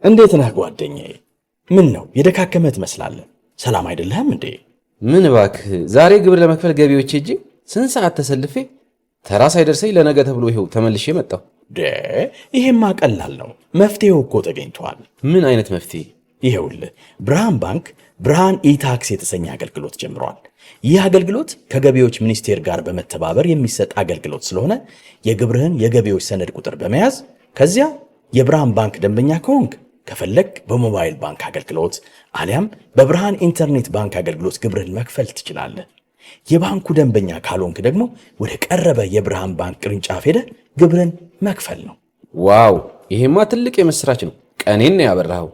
እንዴት ነህ ጓደኛዬ? ምን ነው የደካከመህ ትመስላለህ። ሰላም አይደለህም እንዴ? ምን እባክህ፣ ዛሬ ግብር ለመክፈል ገቢዎች ሄጄ ስንት ሰዓት ተሰልፌ ተራ ሳይደርሰኝ ለነገ ተብሎ ይኸው ተመልሼ መጣሁ። ይሄማ ቀላል ነው። መፍትሄው እኮ ተገኝቷል። ምን አይነት መፍትሄ? ይኸውልህ ብርሃን ባንክ ብርሃን ኢታክስ የተሰኘ አገልግሎት ጀምሯል። ይህ አገልግሎት ከገቢዎች ሚኒስቴር ጋር በመተባበር የሚሰጥ አገልግሎት ስለሆነ የግብርህን የገቢዎች ሰነድ ቁጥር በመያዝ ከዚያ የብርሃን ባንክ ደንበኛ ከሆንክ ከፈለግ በሞባይል ባንክ አገልግሎት አሊያም በብርሃን ኢንተርኔት ባንክ አገልግሎት ግብርህን መክፈል ትችላለህ። የባንኩ ደንበኛ ካልሆንክ ደግሞ ወደ ቀረበ የብርሃን ባንክ ቅርንጫፍ ሄደህ ግብርን መክፈል ነው። ዋው! ይሄማ ትልቅ የምስራች ነው። ቀኔን ያበራኸው።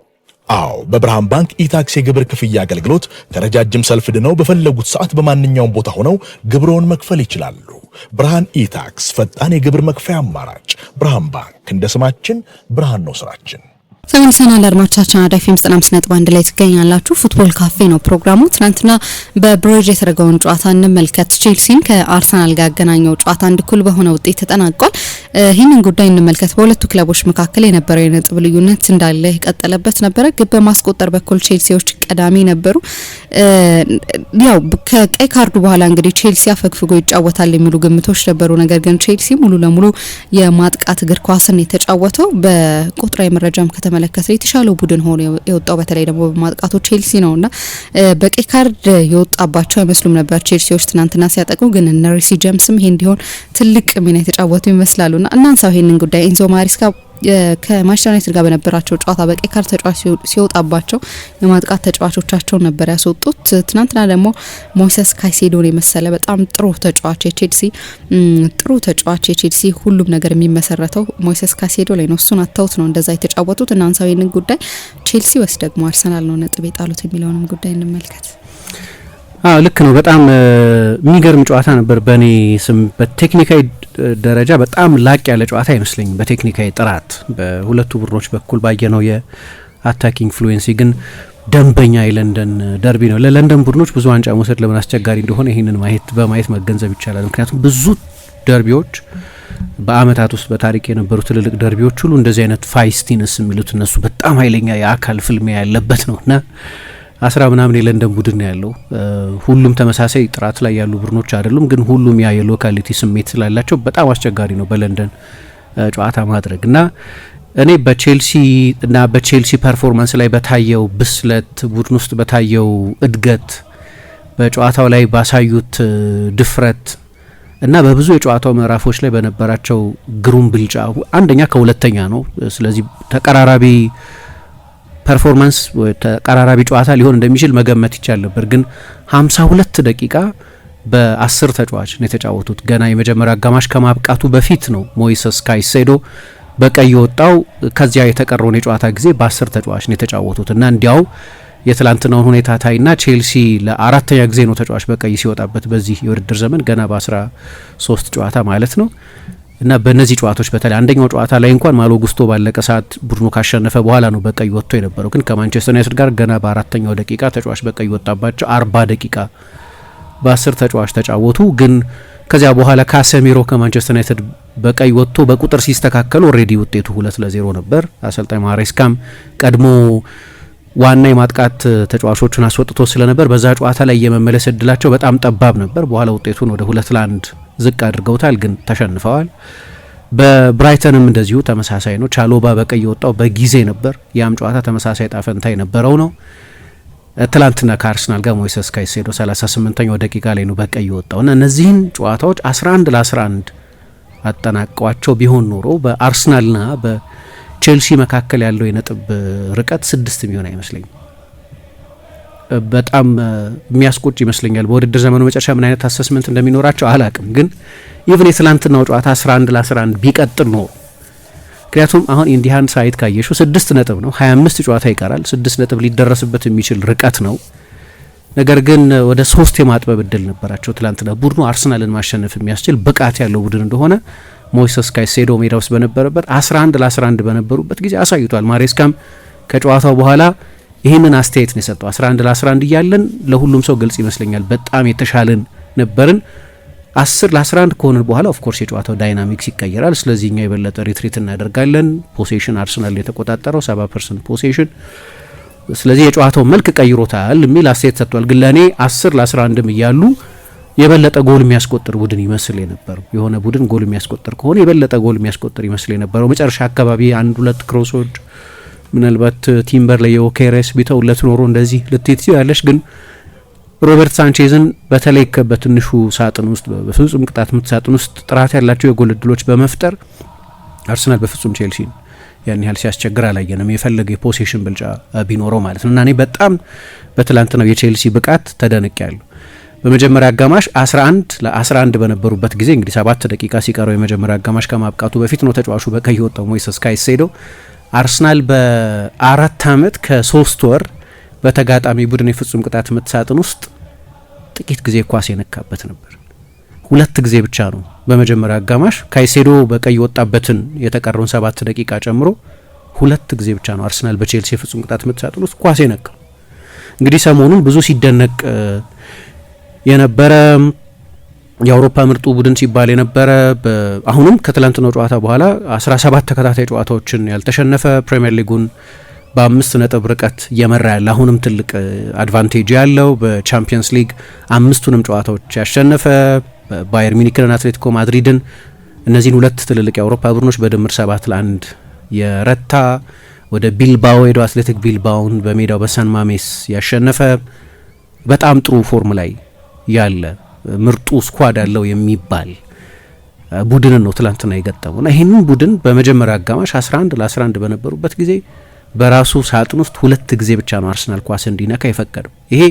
አዎ፣ በብርሃን ባንክ ኢታክስ የግብር ክፍያ አገልግሎት ከረጃጅም ሰልፍ ድነው በፈለጉት ሰዓት በማንኛውም ቦታ ሆነው ግብሮን መክፈል ይችላሉ። ብርሃን ኢታክስ ፈጣን የግብር መክፈያ አማራጭ። ብርሃን ባንክ እንደ ስማችን ብርሃን ነው ስራችን። ተመልሰናል አድማጮቻችን። አዳይ ፊልም 95.1 ላይ ትገኛላችሁ። ፉትቦል ካፌ ነው ፕሮግራሙ። ትናንትና በብሮጅ የተደረገውን ጨዋታ እንመልከት። ቼልሲን ከአርሰናል ጋር ያገናኘው ጨዋታ አንድ እኩል በሆነ ውጤት ተጠናቋል። ይህንን ጉዳይ እንመልከት። በሁለቱ ክለቦች መካከል የነበረው የነጥብ ልዩነት እንዳለ የቀጠለበት ነበረ። ግብ በማስቆጠር በኩል ቼልሲዎች ቀዳሚ ነበሩ። ያው ከቀይ ካርዱ በኋላ እንግዲህ ቼልሲ አፈግፍጎ ይጫወታል የሚሉ ግምቶች ነበሩ። ነገር ግን ቼልሲ ሙሉ ለሙሉ የማጥቃት እግር ኳስን የተጫወተው በቁጥራዊ መረጃም ከተመለከተ የተሻለው ቡድን ሆኖ የወጣው በተለይ ደግሞ በማጥቃቱ ቼልሲ ነውና በቀይ ካርድ የወጣባቸው አይመስሉም ነበር ቼልሲዎች ትናንትና ሲያጠቁ። ግን ሪሲ ጀምስም ይሄ እንዲሆን ትልቅ ሚና የተጫወቱ ይመስላሉና እናንሳው ይሄንን ጉዳይ። ኢንዞ ማሪስካ ከማንቸስተር ዩናይትድ ጋር በነበራቸው ጨዋታ በቀይ ካርድ ተጫዋች ሲወጣባቸው የማጥቃት ተጫዋቾቻቸውን ነበር ያስወጡት። ትናንትና ደግሞ ሞይሰስ ካይሴዶን የመሰለ በጣም ጥሩ ተጫዋች የቼልሲ ሁሉም ነገር የሚመሰረተው ሞይሰስ ካይሴዶ ላይ ነው። እሱን አታውት ነው እንደዛ የተጫወቱት። እናንሳው ይሄንን ጉዳይ። ቼልሲ ወይስ ደግሞ አርሰናል ነው ነጥብ የጣሉት የሚለውንም ጉዳይ እንመልከት። ልክ ነው። በጣም የሚገርም ጨዋታ ነበር። በኔ ስም በቴክኒካዊ ደረጃ በጣም ላቅ ያለ ጨዋታ አይመስለኝም። በቴክኒካዊ ጥራት በሁለቱ ቡድኖች በኩል ባየነው የአታኪንግ ፍሉዌንሲ ግን ደንበኛ የለንደን ደርቢ ነው። ለለንደን ቡድኖች ብዙ ዋንጫ መውሰድ ለምን አስቸጋሪ እንደሆነ ይህንን በማየት መገንዘብ ይቻላል። ምክንያቱም ብዙ ደርቢዎች በአመታት ውስጥ በታሪክ የነበሩ ትልልቅ ደርቢዎች ሁሉ እንደዚህ አይነት ፋይስቲነስ የሚሉት እነሱ በጣም ኃይለኛ የአካል ፍልሚያ ያለበት ነውና 10 ምናምን የለንደን ቡድን ነው ያለው። ሁሉም ተመሳሳይ ጥራት ላይ ያሉ ቡድኖች አይደሉም፣ ግን ሁሉም ያ የሎካሊቲ ስሜት ስላላቸው በጣም አስቸጋሪ ነው በለንደን ጨዋታ ማድረግ እና እኔ በቼልሲ ፐርፎርማንስ ላይ በታየው ብስለት፣ ቡድን ውስጥ በታየው እድገት፣ በጨዋታው ላይ ባሳዩት ድፍረት እና በብዙ የጨዋታው ምዕራፎች ላይ በነበራቸው ግሩም ብልጫ አንደኛ ከሁለተኛ ነው። ስለዚህ ተቀራራቢ ፐርፎርማንስ ተቀራራቢ ጨዋታ ሊሆን እንደሚችል መገመት ይቻል ነበር። ግን 52 ደቂቃ በ10 ተጫዋች ነው የተጫወቱት። ገና የመጀመሪያ አጋማሽ ከማብቃቱ በፊት ነው ሞይሰስ ካይሴዶ በቀይ የወጣው። ከዚያ የተቀረውን የጨዋታ ጊዜ በ10 ተጫዋች ነው የተጫወቱት እና እንዲያው የትላንትናውን ሁኔታ ታይና ቼልሲ ለአራተኛ ጊዜ ነው ተጫዋች በቀይ ሲወጣበት በዚህ የውድድር ዘመን ገና በ13 ጨዋታ ማለት ነው። እና በእነዚህ ጨዋታዎች በተለይ አንደኛው ጨዋታ ላይ እንኳን ማሎ ጉስቶ ባለቀ ሰዓት ቡድኑ ካሸነፈ በኋላ ነው በቀይ ወጥቶ የነበረው። ግን ከማንቸስተር ዩናይትድ ጋር ገና በአራተኛው ደቂቃ ተጫዋች በቀይ ወጣባቸው። 40 ደቂቃ በ10 ተጫዋች ተጫወቱ። ግን ከዚያ በኋላ ካሰሚሮ ከማንቸስተር ዩናይትድ በቀይ ወጥቶ በቁጥር ሲስተካከሉ ኦልሬዲ ውጤቱ 2-0 ነበር። አሰልጣኝ ማሬስካም ቀድሞ ዋና የማጥቃት ተጫዋቾችን አስወጥቶ ስለነበር በዛ ጨዋታ ላይ የመመለስ እድላቸው በጣም ጠባብ ነበር። በኋላ ውጤቱን ወደ 2-1 ዝቅ አድርገውታል፣ ግን ተሸንፈዋል። በብራይተንም እንደዚሁ ተመሳሳይ ነው። ቻሎባ በቀይ ወጣው በጊዜ ነበር። ያም ጨዋታ ተመሳሳይ ጣፈንታ የነበረው ነው። ትላንትና ከአርሰናል ጋር ሞይሰስ ካይሴዶ 38ኛው ደቂቃ ላይ ነው በቀይ ወጣውና እነዚህን ጨዋታዎች 11-11 አጠናቀዋቸው ቢሆን ኖሮ በአርሰናልና በቼልሲ መካከል ያለው የነጥብ ርቀት 6 የሚሆን አይመስለኝም። በጣም የሚያስቆጭ ይመስለኛል። በውድድር ዘመኑ መጨረሻ ምን አይነት አሰስመንት እንደሚኖራቸው አላቅም። ግን ኢቭን የትላንትናው ጨዋታ 11-11 ቢቀጥል ነው። ምክንያቱም አሁን ኢንዲሃን ሳይት ካየሽው 6 ነጥብ ነው፣ 25 ጨዋታ ይቀራል። 6 ነጥብ ሊደረስበት የሚችል ርቀት ነው። ነገር ግን ወደ 3 የማጥበብ እድል ነበራቸው ትላንትና። ቡድኑ አርሰናልን ማሸነፍ የሚያስችል ብቃት ያለው ቡድን እንደሆነ ሞይሰስ ካይሴዶ ሜዳ ውስጥ በነበረበት 11-11 በነበሩበት ጊዜ አሳይቷል። ማሬስካም ከጨዋታው በኋላ ይህንን አስተያየት ነው የሰጠው። 11-11 እያለን ለሁሉም ሰው ግልጽ ይመስለኛል በጣም የተሻለን ነበርን። 10-11 ከሆነ በኋላ ኦፍ ኮርስ የጨዋታው ዳይናሚክስ ይቀየራል። ስለዚህ እኛ የበለጠ ሪትሪት እናደርጋለን። ፖሴሽን አርሰናል የተቆጣጠረው 70% ፖሴሽን፣ ስለዚህ የጨዋታው መልክ ቀይሮታል የሚል አስተያየት ሰጥቷል። ግን ለእኔ 10-11 እያሉ የበለጠ ጎል የሚያስቆጥር ቡድን ይመስል የነበረው የሆነ ቡድን ጎል የሚያስቆጥር ከሆነ የበለጠ ጎል የሚያስቆጥር ይመስል የነበረው መጨረሻ አካባቢ 1-2 ክሮሶች ምናልባት ቲምበር ላይ የኦኬሬስ ቢተውለት ኖሮ እንደዚህ ልትት ያለሽ ግን ሮበርት ሳንቼዝን በተለይ በትንሹ ሳጥን ውስጥ በፍጹም ቅጣት ምት ሳጥን ውስጥ ጥራት ያላቸው የጎል እድሎች በመፍጠር አርሰናል በፍጹም ቼልሲን ያን ያህል ሲያስቸግር አላየንም። የፈለገ የፖሴሽን ብልጫ ቢኖረው ማለት ነው። እና እኔ በጣም በትላንትናው የቼልሲ ብቃት ተደንቄያለሁ። በመጀመሪያ አጋማሽ 11-11 በነበሩበት ጊዜ እንግዲህ 7 ደቂቃ ሲቀረው የመጀመሪያ አጋማሽ ከማብቃቱ በፊት ነው ተጫዋቹ በቀይ ወጣው ሞይሰስ ካይሴዶ። አርሰናል በ4 ዓመት ከ3 ወር በተጋጣሚ ቡድን የፍጹም ቅጣት ምት ሳጥን ውስጥ ጥቂት ጊዜ ኳስ የነካበት ነበር። 2 ጊዜ ብቻ ነው በመጀመሪያ አጋማሽ ካይሴዶ በቀይ ወጣበትን የተቀረውን 7 ደቂቃ ጨምሮ 2 ጊዜ ብቻ ነው አርሰናል በቼልሲ የፍጹም ቅጣት ምት ሳጥን ውስጥ ኳስ የነካው። እንግዲህ ሰሞኑን ብዙ ሲደነቅ የነበረ የአውሮፓ ምርጡ ቡድን ሲባል የነበረ አሁንም ከትላንትናው ጨዋታ በኋላ 17 ተከታታይ ጨዋታዎችን ያልተሸነፈ ፕሪሚየር ሊጉን በ5 ነጥብ ርቀት እየመራ ያለ አሁንም ትልቅ አድቫንቴጅ ያለው በቻምፒየንስ ሊግ 5ቱንም ጨዋታዎች ያሸነፈ ባየር ሚኒክን፣ አትሌቲኮ ማድሪድን እነዚህን 2 ትልልቅ የአውሮፓ ቡድኖች በድምር 7-1 የረታ ወደ ቢልባኦ ሄዶ አትሌቲክ ቢልባኦን በሜዳው በሳን ማሜስ ያሸነፈ በጣም ጥሩ ፎርም ላይ ያለ ምርጡ ስኳድ ያለው የሚባል ቡድን ነው ትላንትና የገጠመውና ይህንን ቡድን በመጀመሪያ አጋማሽ 11-11 በነበሩበት ጊዜ በራሱ ሳጥን ውስጥ 2 ጊዜ ብቻ ነው አርሰናል ኳስ እንዲነካ የፈቀደው። ይሄ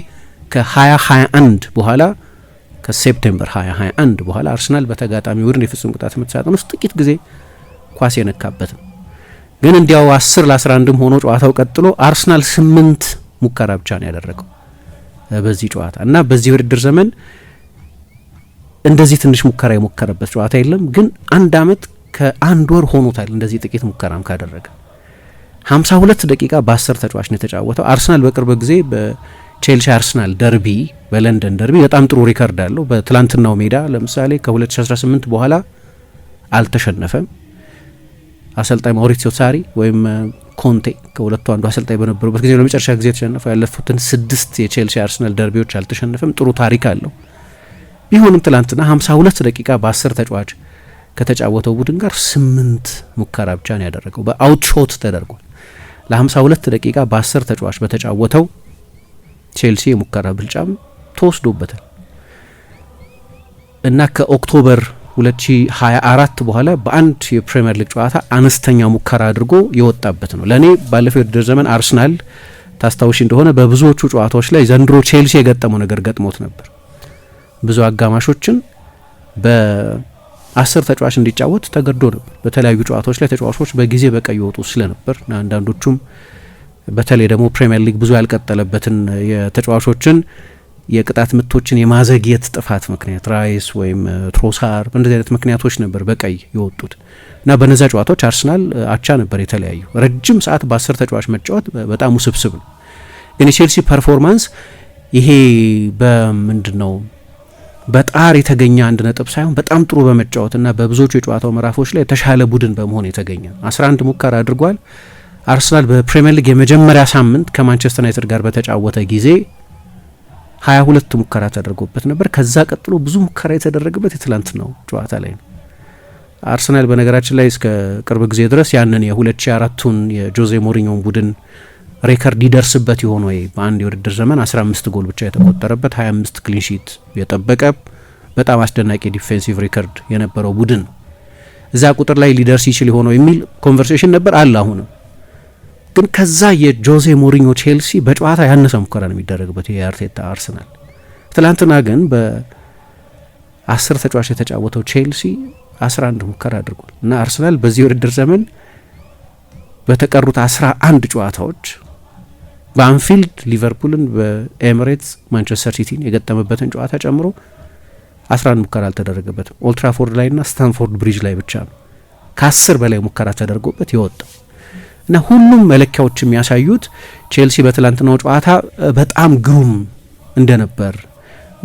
ከ2021 በኋላ ከሴፕቴምበር 2021 በኋላ አርሰናል በተጋጣሚ ቡድን የፍጹም ቅጣት ምት ሳጥን ውስጥ ጥቂት ጊዜ ኳስ የነካበት ነው። ግን እንዲያው 10-11 ሆኖ ጨዋታው ቀጥሎ አርሰናል 8 ሙከራ ብቻ ነው ያደረገው በዚህ ጨዋታ እና በዚህ ውድድር ዘመን እንደዚህ ትንሽ ሙከራ የሞከረበት ጨዋታ የለም። ግን 1 ዓመት ከ1 ወር ሆኖታል እንደዚህ ጥቂት ሙከራም ካደረገ። 52 ደቂቃ በ10 ተጫዋች ነው የተጫወተው። አርሰናል በቅርብ ጊዜ በቼልሲ አርሰናል ደርቢ በለንደን ደርቢ በጣም ጥሩ ሪከርድ አለው። በትላንትናው ሜዳ ለምሳሌ ከ2018 በኋላ አልተሸነፈም። አሰልጣኝ ማውሪሲዮ ሳሪ ወይም ኮንቴ ከሁለቱ አንዱ አሰልጣኝ በነበሩበት ጊዜ ለመጨረሻ ጊዜ የተሸነፈው ያለፉትን 6 የቼልሲ አርሰናል ደርቢዎች አልተሸነፈም። ጥሩ ታሪክ አለው። ቢሆንም ትላንትና 52 ደቂቃ በ10 ተጫዋች ከተጫወተው ቡድን ጋር 8 ሙከራ ብቻ ነው ያደረገው። በአውትሾት ተደርጓል። ለ52 ደቂቃ በ10 ተጫዋች በተጫወተው ቼልሲ የሙከራ ብልጫም ተወስዶበታል እና ከኦክቶበር 2024 በኋላ በአንድ የፕሪሚየር ሊግ ጨዋታ አነስተኛ ሙከራ አድርጎ የወጣበት ነው። ለእኔ ባለፈው የውድድር ዘመን አርሰናል ታስታውሽ እንደሆነ በብዙዎቹ ጨዋታዎች ላይ ዘንድሮ ቼልሲ የገጠመው ነገር ገጥሞት ነበር። ብዙ አጋማሾችን በ10 ተጫዋች እንዲጫወት ተገዶ ነበር። በተለያዩ ጨዋታዎች ላይ ተጫዋቾች በጊዜ በቀይ ወጡ ስለነበር አንዳንዶቹም በተለይ ደግሞ ፕሪሚየር ሊግ ብዙ ያልቀጠለበትን የተጫዋቾችን የቅጣት ምቶችን የማዘግየት ጥፋት ምክንያት ራይስ ወይም ትሮሳር በእንደዚህ አይነት ምክንያቶች ነበር በቀይ የወጡት እና በነዛ ጨዋታዎች አርሰናል አቻ ነበር የተለያዩ። ረጅም ሰዓት በ10 ተጫዋች መጫወት በጣም ውስብስብ ነው። ግን የቼልሲ ፐርፎርማንስ ይሄ በምንድን ነው በጣር የተገኘ 1 ነጥብ ሳይሆን በጣም ጥሩ በመጫወትና በብዙዎቹ የጨዋታው ምዕራፎች ላይ የተሻለ ቡድን በመሆን የተገኘ 11 ሙከራ አድርጓል። አርሰናል በፕሪሚየር ሊግ የመጀመሪያ ሳምንት ከማንቸስተር ዩናይትድ ጋር በተጫወተ ጊዜ 22 ሙከራ ተደርጎበት ነበር። ከዛ ቀጥሎ ብዙ ሙከራ የተደረገበት የትላንትናው ጨዋታ ላይ ነው። አርሰናል በነገራችን ላይ እስከ ቅርብ ጊዜ ድረስ ያንን የ2004ቱን የጆዜ ሞሪኞን ቡድን ሬከርድ ይደርስበት የሆነ ወይ በአንድ የውድድር ዘመን 15 ጎል ብቻ የተቆጠረበት 25 ክሊንሺት የጠበቀ በጣም አስደናቂ ዲፌንሲቭ ሪከርድ የነበረው ቡድን ነው። እዛ ቁጥር ላይ ሊደርስ ይችል የሆነው የሚል ኮንቨርሴሽን ነበር አለ። አሁንም ግን ከዛ የጆዜ ሞሪኞ ቼልሲ በጨዋታ ያነሰ ሙከራ ነው የሚደረግበት የአርቴታ አርሰናል። ትላንትና ግን በ10 ተጫዋች የተጫወተው ቼልሲ 11 ሙከራ አድርጓል እና አርሰናል በዚህ የውድድር ዘመን በተቀሩት 11 ጨዋታዎች በአንፊልድ ሊቨርፑልን፣ በኤሚሬትስ ማንቸስተር ሲቲን የገጠመበትን ጨዋታ ጨምሮ 11 ሙከራ አልተደረገበትም። ኦልትራፎርድ ላይና ስታንፎርድ ብሪጅ ላይ ብቻ ነው ከ10 በላይ ሙከራ ተደርጎበት የወጣው እና ሁሉም መለኪያዎች የሚያሳዩት ቼልሲ በትላንትናው ጨዋታ በጣም ግሩም እንደነበር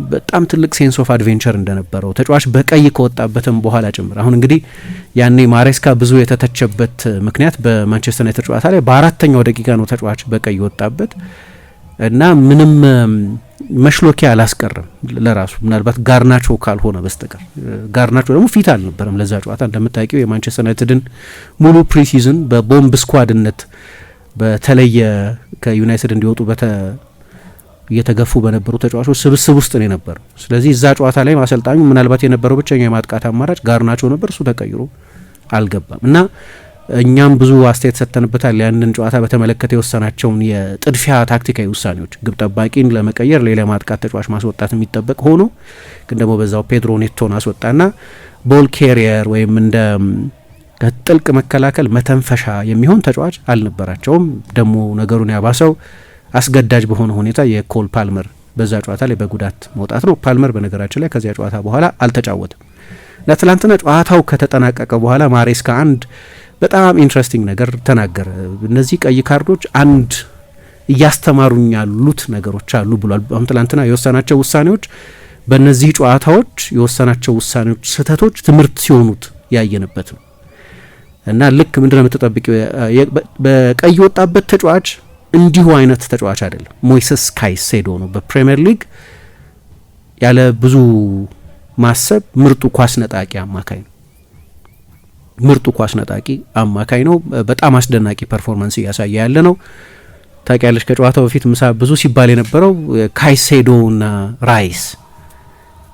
በጣም ትልቅ ሴንስ ኦፍ አድቬንቸር እንደነበረው ተጫዋች በቀይ ከወጣበትም በኋላ ጭምር። አሁን እንግዲህ ያኔ ማሬስካ ብዙ የተተቸበት ምክንያት በማንቸስተር ዩናይትድ ጨዋታ ላይ በ4ኛው ደቂቃ ነው ተጫዋች በቀይ ወጣበት እና ምንም መሽሎኪያ አላስቀረም ለራሱ ምናልባት ጋርናቾ ካልሆነ በስተቀር። ጋርናቾ ደግሞ ፊት አልነበረም ለዛ ጨዋታ። እንደምታውቂው የማንቸስተር ዩናይትድን ሙሉ ፕሪሲዝን በቦምብ ስኳድነት በተለየ ከዩናይትድ እንዲወጡ እየተገፉ በነበሩ ተጫዋቾች ስብስብ ውስጥ ነው የነበረው። ስለዚህ እዛ ጨዋታ ላይ ማሰልጣኙ ምናልባት የነበረው ብቸኛው የማጥቃት አማራጭ ጋርናቾ ነበር፣ እሱ ተቀይሮ አልገባም እና እኛም ብዙ አስተያየት ሰጥተንበታል። ያንን ጨዋታ በተመለከተ የወሰናቸውን የጥድፊያ ታክቲካዊ ውሳኔዎች፣ ግብ ጠባቂን ለመቀየር ሌላ ማጥቃት ተጫዋች ማስወጣት የሚጠበቅ ሆኖ ግን ደግሞ በዛው ፔድሮ ኔቶን አስወጣና ቦል ኬሪየር ወይም እንደ ጥልቅ መከላከል መተንፈሻ የሚሆን ተጫዋች አልነበራቸውም። ደግሞ ነገሩን ያባሰው አስገዳጅ በሆነ ሁኔታ የኮል ፓልመር በዛ ጨዋታ ላይ በጉዳት መውጣት ነው። ፓልመር በነገራችን ላይ ከዚያ ጨዋታ በኋላ አልተጫወተም። ለትላንትና ጨዋታው ከተጠናቀቀ በኋላ ማሬስካ አንድ በጣም ኢንትረስቲንግ ነገር ተናገረ። እነዚህ ቀይ ካርዶች አንድ እያስተማሩኝ ያሉት ነገሮች አሉ ብሏል። አሁን ትላንትና የወሰናቸው ውሳኔዎች በእነዚህ ጨዋታዎች የወሰናቸው ውሳኔዎች ስህተቶች ትምህርት ሲሆኑት ያየንበት ነው እና ልክ ምንድነው የምትጠብቂው በቀይ ወጣበት ተጫዋች እንዲሁ አይነት ተጫዋች አይደለም። ሞይሰስ ካይሴዶ ነው በፕሪሚየር ሊግ ያለ ብዙ ማሰብ ምርጡ ኳስ ነጣቂ አማካይ ነው። ምርጡ ኳስ ነጣቂ አማካይ ነው። በጣም አስደናቂ ፐርፎርማንስ እያሳየ ያለ ነው። ታውቂያለሽ ከጨዋታው በፊት ምሳ ብዙ ሲባል የነበረው ካይሴዶና ራይስ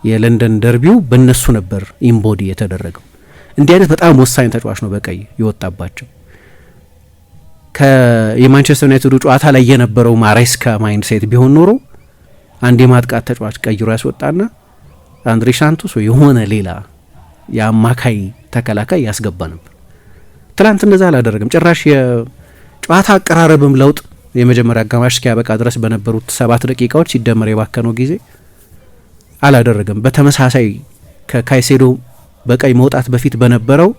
የለንደን ደርቢው በእነሱ ነበር ኢምቦዲ የተደረገው። እንዲህ አይነት በጣም ወሳኝ ተጫዋች ነው በቀይ የወጣባቸው። የማንቸስተር ዩናይትዱ ጨዋታ ላይ የነበረው ማሬስካ ማይንድ ሴት ቢሆን ኖሮ አንድ የማጥቃት ተጫዋች ቀይሮ ያስወጣና አንድሬ ሳንቶስ የሆነ ሌላ የአማካይ ተከላካይ ያስገባ ነበር። ትላንት እንደዛ አላደረግም። ጭራሽ የጨዋታ አቀራረብም ለውጥ የመጀመሪያ አጋማሽ እስኪያበቃ ድረስ በነበሩት 7 ደቂቃዎች ሲደመር የባከነው ጊዜ አላደረገም። በተመሳሳይ ከካይሴዶ በቀይ መውጣት በፊት በነበረው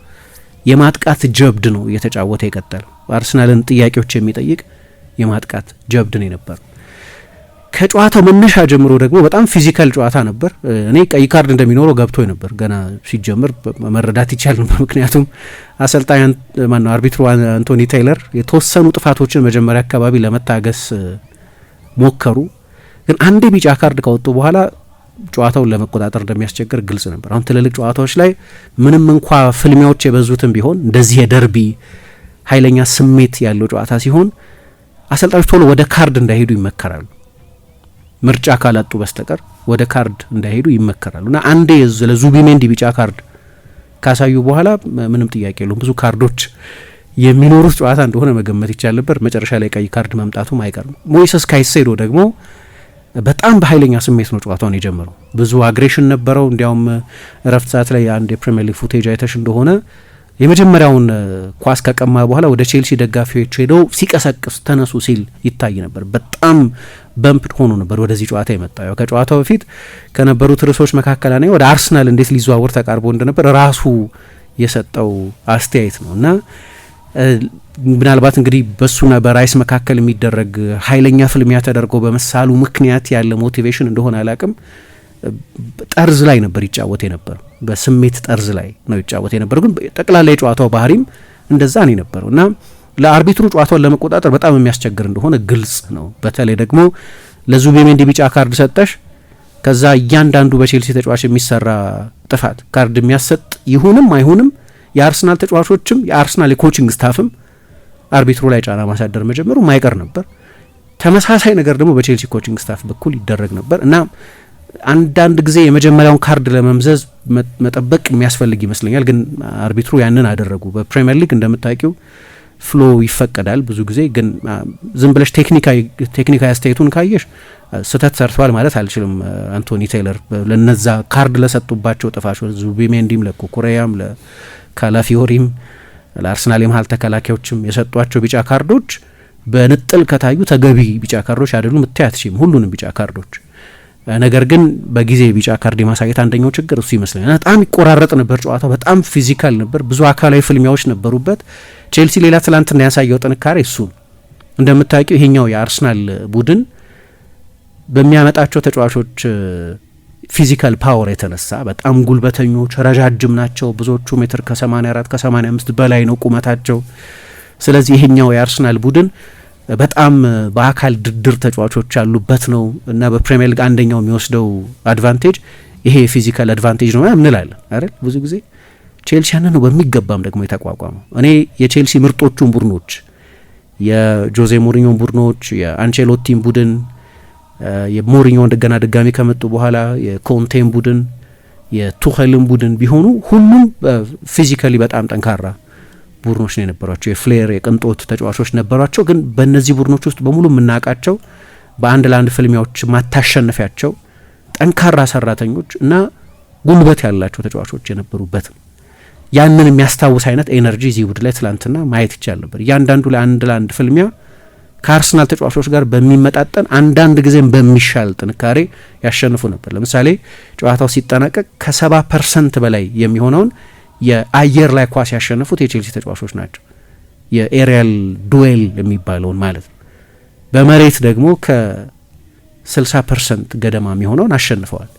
የማጥቃት ጀብድ ነው እየተጫወተ የቀጠለው። አርሰናልን ጥያቄዎች የሚጠይቅ የማጥቃት ጀብድ ነው የነበረው። ከጨዋታው መነሻ ጀምሮ ደግሞ በጣም ፊዚካል ጨዋታ ነበር። እኔ ቀይ ካርድ እንደሚኖረው ገብቶኝ ነበር ገና ሲጀምር መረዳት ይቻል ነበር። ምክንያቱም አሰልጣኝ ማነው አርቢትሩ አንቶኒ ቴይለር የተወሰኑ ጥፋቶችን መጀመሪያ አካባቢ ለመታገስ ሞከሩ፣ ግን አንዴ ቢጫ ካርድ ካወጡ በኋላ ጨዋታውን ለመቆጣጠር እንደሚያስቸግር ግልጽ ነበር። አሁን ትልልቅ ጨዋታዎች ላይ ምንም እንኳ ፍልሚያዎች የበዙትም ቢሆን እንደዚህ የደርቢ ኃይለኛ ስሜት ያለው ጨዋታ ሲሆን አሰልጣኞች ቶሎ ወደ ካርድ እንዳይሄዱ ይመከራሉ። ምርጫ ካላጡ በስተቀር ወደ ካርድ እንዳይሄዱ ይመከራሉ እና አንዴ ለዙቢሜንዲ ቢጫ ካርድ ካሳዩ በኋላ ምንም ጥያቄ የለውም ብዙ ካርዶች የሚኖሩት ጨዋታ እንደሆነ መገመት ይቻል ነበር። መጨረሻ ላይ ቀይ ካርድ መምጣቱም አይቀርም። ሞይሰስ ካይሴዶ ደግሞ በጣም በኃይለኛ ስሜት ነው ጨዋታውን የጀመረው። ብዙ አግሬሽን ነበረው። እንዲያውም እረፍት ሰዓት ላይ አንድ የፕሪሚየር ሊግ ፉቴጅ አይተሽ እንደሆነ የመጀመሪያውን ኳስ ከቀማ በኋላ ወደ ቼልሲ ደጋፊዎች ሄደው ሲቀሰቅስ ተነሱ ሲል ይታይ ነበር። በጣም በምፕድ ሆኖ ነበር ወደዚህ ጨዋታ የመጣው። ያው ከጨዋታው በፊት ከነበሩት ርዕሶች መካከል ወደ አርሰናል እንዴት ሊዘዋወር ተቃርቦ እንደነበር ራሱ የሰጠው አስተያየት ነው እና ምናልባት እንግዲህ በሱና በራይስ መካከል የሚደረግ ኃይለኛ ፍልሚያ ተደርጎ በመሳሉ ምክንያት ያለ ሞቲቬሽን እንደሆነ አላቅም። ጠርዝ ላይ ነበር ይጫወት የነበረው፣ በስሜት ጠርዝ ላይ ነው ይጫወት የነበረው። ግን ጠቅላላ የጨዋታው ባህሪም እንደዛ ነው የነበረው እና ለአርቢትሩ ጨዋታውን ለመቆጣጠር በጣም የሚያስቸግር እንደሆነ ግልጽ ነው። በተለይ ደግሞ ለዙቢሜንዲ ቢጫ ካርድ ሰጠሽ፣ ከዛ እያንዳንዱ በቼልሲ ተጫዋች የሚሰራ ጥፋት ካርድ የሚያሰጥ ይሁንም አይሁንም የአርሰናል ተጫዋቾችም የአርሰናል የኮቺንግ ስታፍም አርቢትሩ ላይ ጫና ማሳደር መጀመሩ ማይቀር ነበር። ተመሳሳይ ነገር ደግሞ በቼልሲ ኮቺንግ ስታፍ በኩል ይደረግ ነበር እና አንዳንድ ጊዜ የመጀመሪያውን ካርድ ለመምዘዝ መጠበቅ የሚያስፈልግ ይመስለኛል። ግን አርቢትሩ ያንን አደረጉ። በፕሪሚየር ሊግ እንደምታውቂው ፍሎ ይፈቀዳል ብዙ ጊዜ። ግን ዝም ብለሽ ቴክኒካዊ አስተያየቱን ካየሽ ስህተት ሰርቷል ማለት አልችልም። አንቶኒ ቴይለር ለነዛ ካርድ ለሰጡባቸው ጥፋቶች ዙቢሜንዲም፣ ለኩኩሬያም፣ ለካላፊዮሪም፣ ለአርሰናል የመሀል ተከላካዮችም የሰጧቸው ቢጫ ካርዶች በንጥል ከታዩ ተገቢ ቢጫ ካርዶች አይደሉም። እትያትሽም ሁሉንም ቢጫ ካርዶች ነገር ግን በጊዜ ቢጫ ካርድ የማሳየት አንደኛው ችግር እሱ ይመስለኛል። በጣም ይቆራረጥ ነበር ጨዋታው፣ በጣም ፊዚካል ነበር፣ ብዙ አካላዊ ፍልሚያዎች ነበሩበት። ቼልሲ ሌላ ትላንትና ያሳየው ጥንካሬ እሱ ነው። እንደምታውቂው ይሄኛው የአርሰናል ቡድን በሚያመጣቸው ተጫዋቾች ፊዚካል ፓወር የተነሳ በጣም ጉልበተኞች፣ ረጃጅም ናቸው። ብዙዎቹ ሜትር ከ84 ከ85 በላይ ነው ቁመታቸው። ስለዚህ ይሄኛው የአርሰናል ቡድን በጣም በአካል ድድር ተጫዋቾች ያሉበት ነው እና በፕሪሚየር ሊግ አንደኛው የሚወስደው አድቫንቴጅ ይሄ የፊዚካል አድቫንቴጅ ነው እንላለን አይደል? ብዙ ጊዜ ቼልሲ ያንን ነው በሚገባም ደግሞ የተቋቋመው። እኔ የቼልሲ ምርጦቹን ቡድኖች የጆዜ ሞሪኞን ቡድኖች፣ የአንቼሎቲን ቡድን፣ የሞሪኞ እንደገና ድጋሚ ከመጡ በኋላ የኮንቴን ቡድን፣ የቱኸልን ቡድን ቢሆኑ ሁሉም ፊዚካሊ በጣም ጠንካራ ቡድኖች ነው የነበሯቸው። የፍሌር የቅንጦት ተጫዋቾች ነበሯቸው። ግን በእነዚህ ቡድኖች ውስጥ በሙሉ የምናውቃቸው በአንድ ለአንድ ፍልሚያዎች ማታሸነፊያቸው ጠንካራ ሰራተኞች እና ጉልበት ያላቸው ተጫዋቾች የነበሩበት ያንን የሚያስታውስ አይነት ኤነርጂ እዚህ ቡድን ላይ ትላንትና ማየት ይቻል ነበር። እያንዳንዱ ለአንድ ለአንድ ፍልሚያ ከአርሰናል ተጫዋቾች ጋር በሚመጣጠን አንዳንድ ጊዜም በሚሻል ጥንካሬ ያሸንፉ ነበር። ለምሳሌ ጨዋታው ሲጠናቀቅ ከ70% በላይ የሚሆነውን የአየር ላይ ኳስ ያሸነፉት የቼልሲ ተጫዋቾች ናቸው። የኤሪያል ዱዌል የሚባለውን ማለት ነው። በመሬት ደግሞ ከ60% ገደማ የሚሆነውን አሸንፈዋል።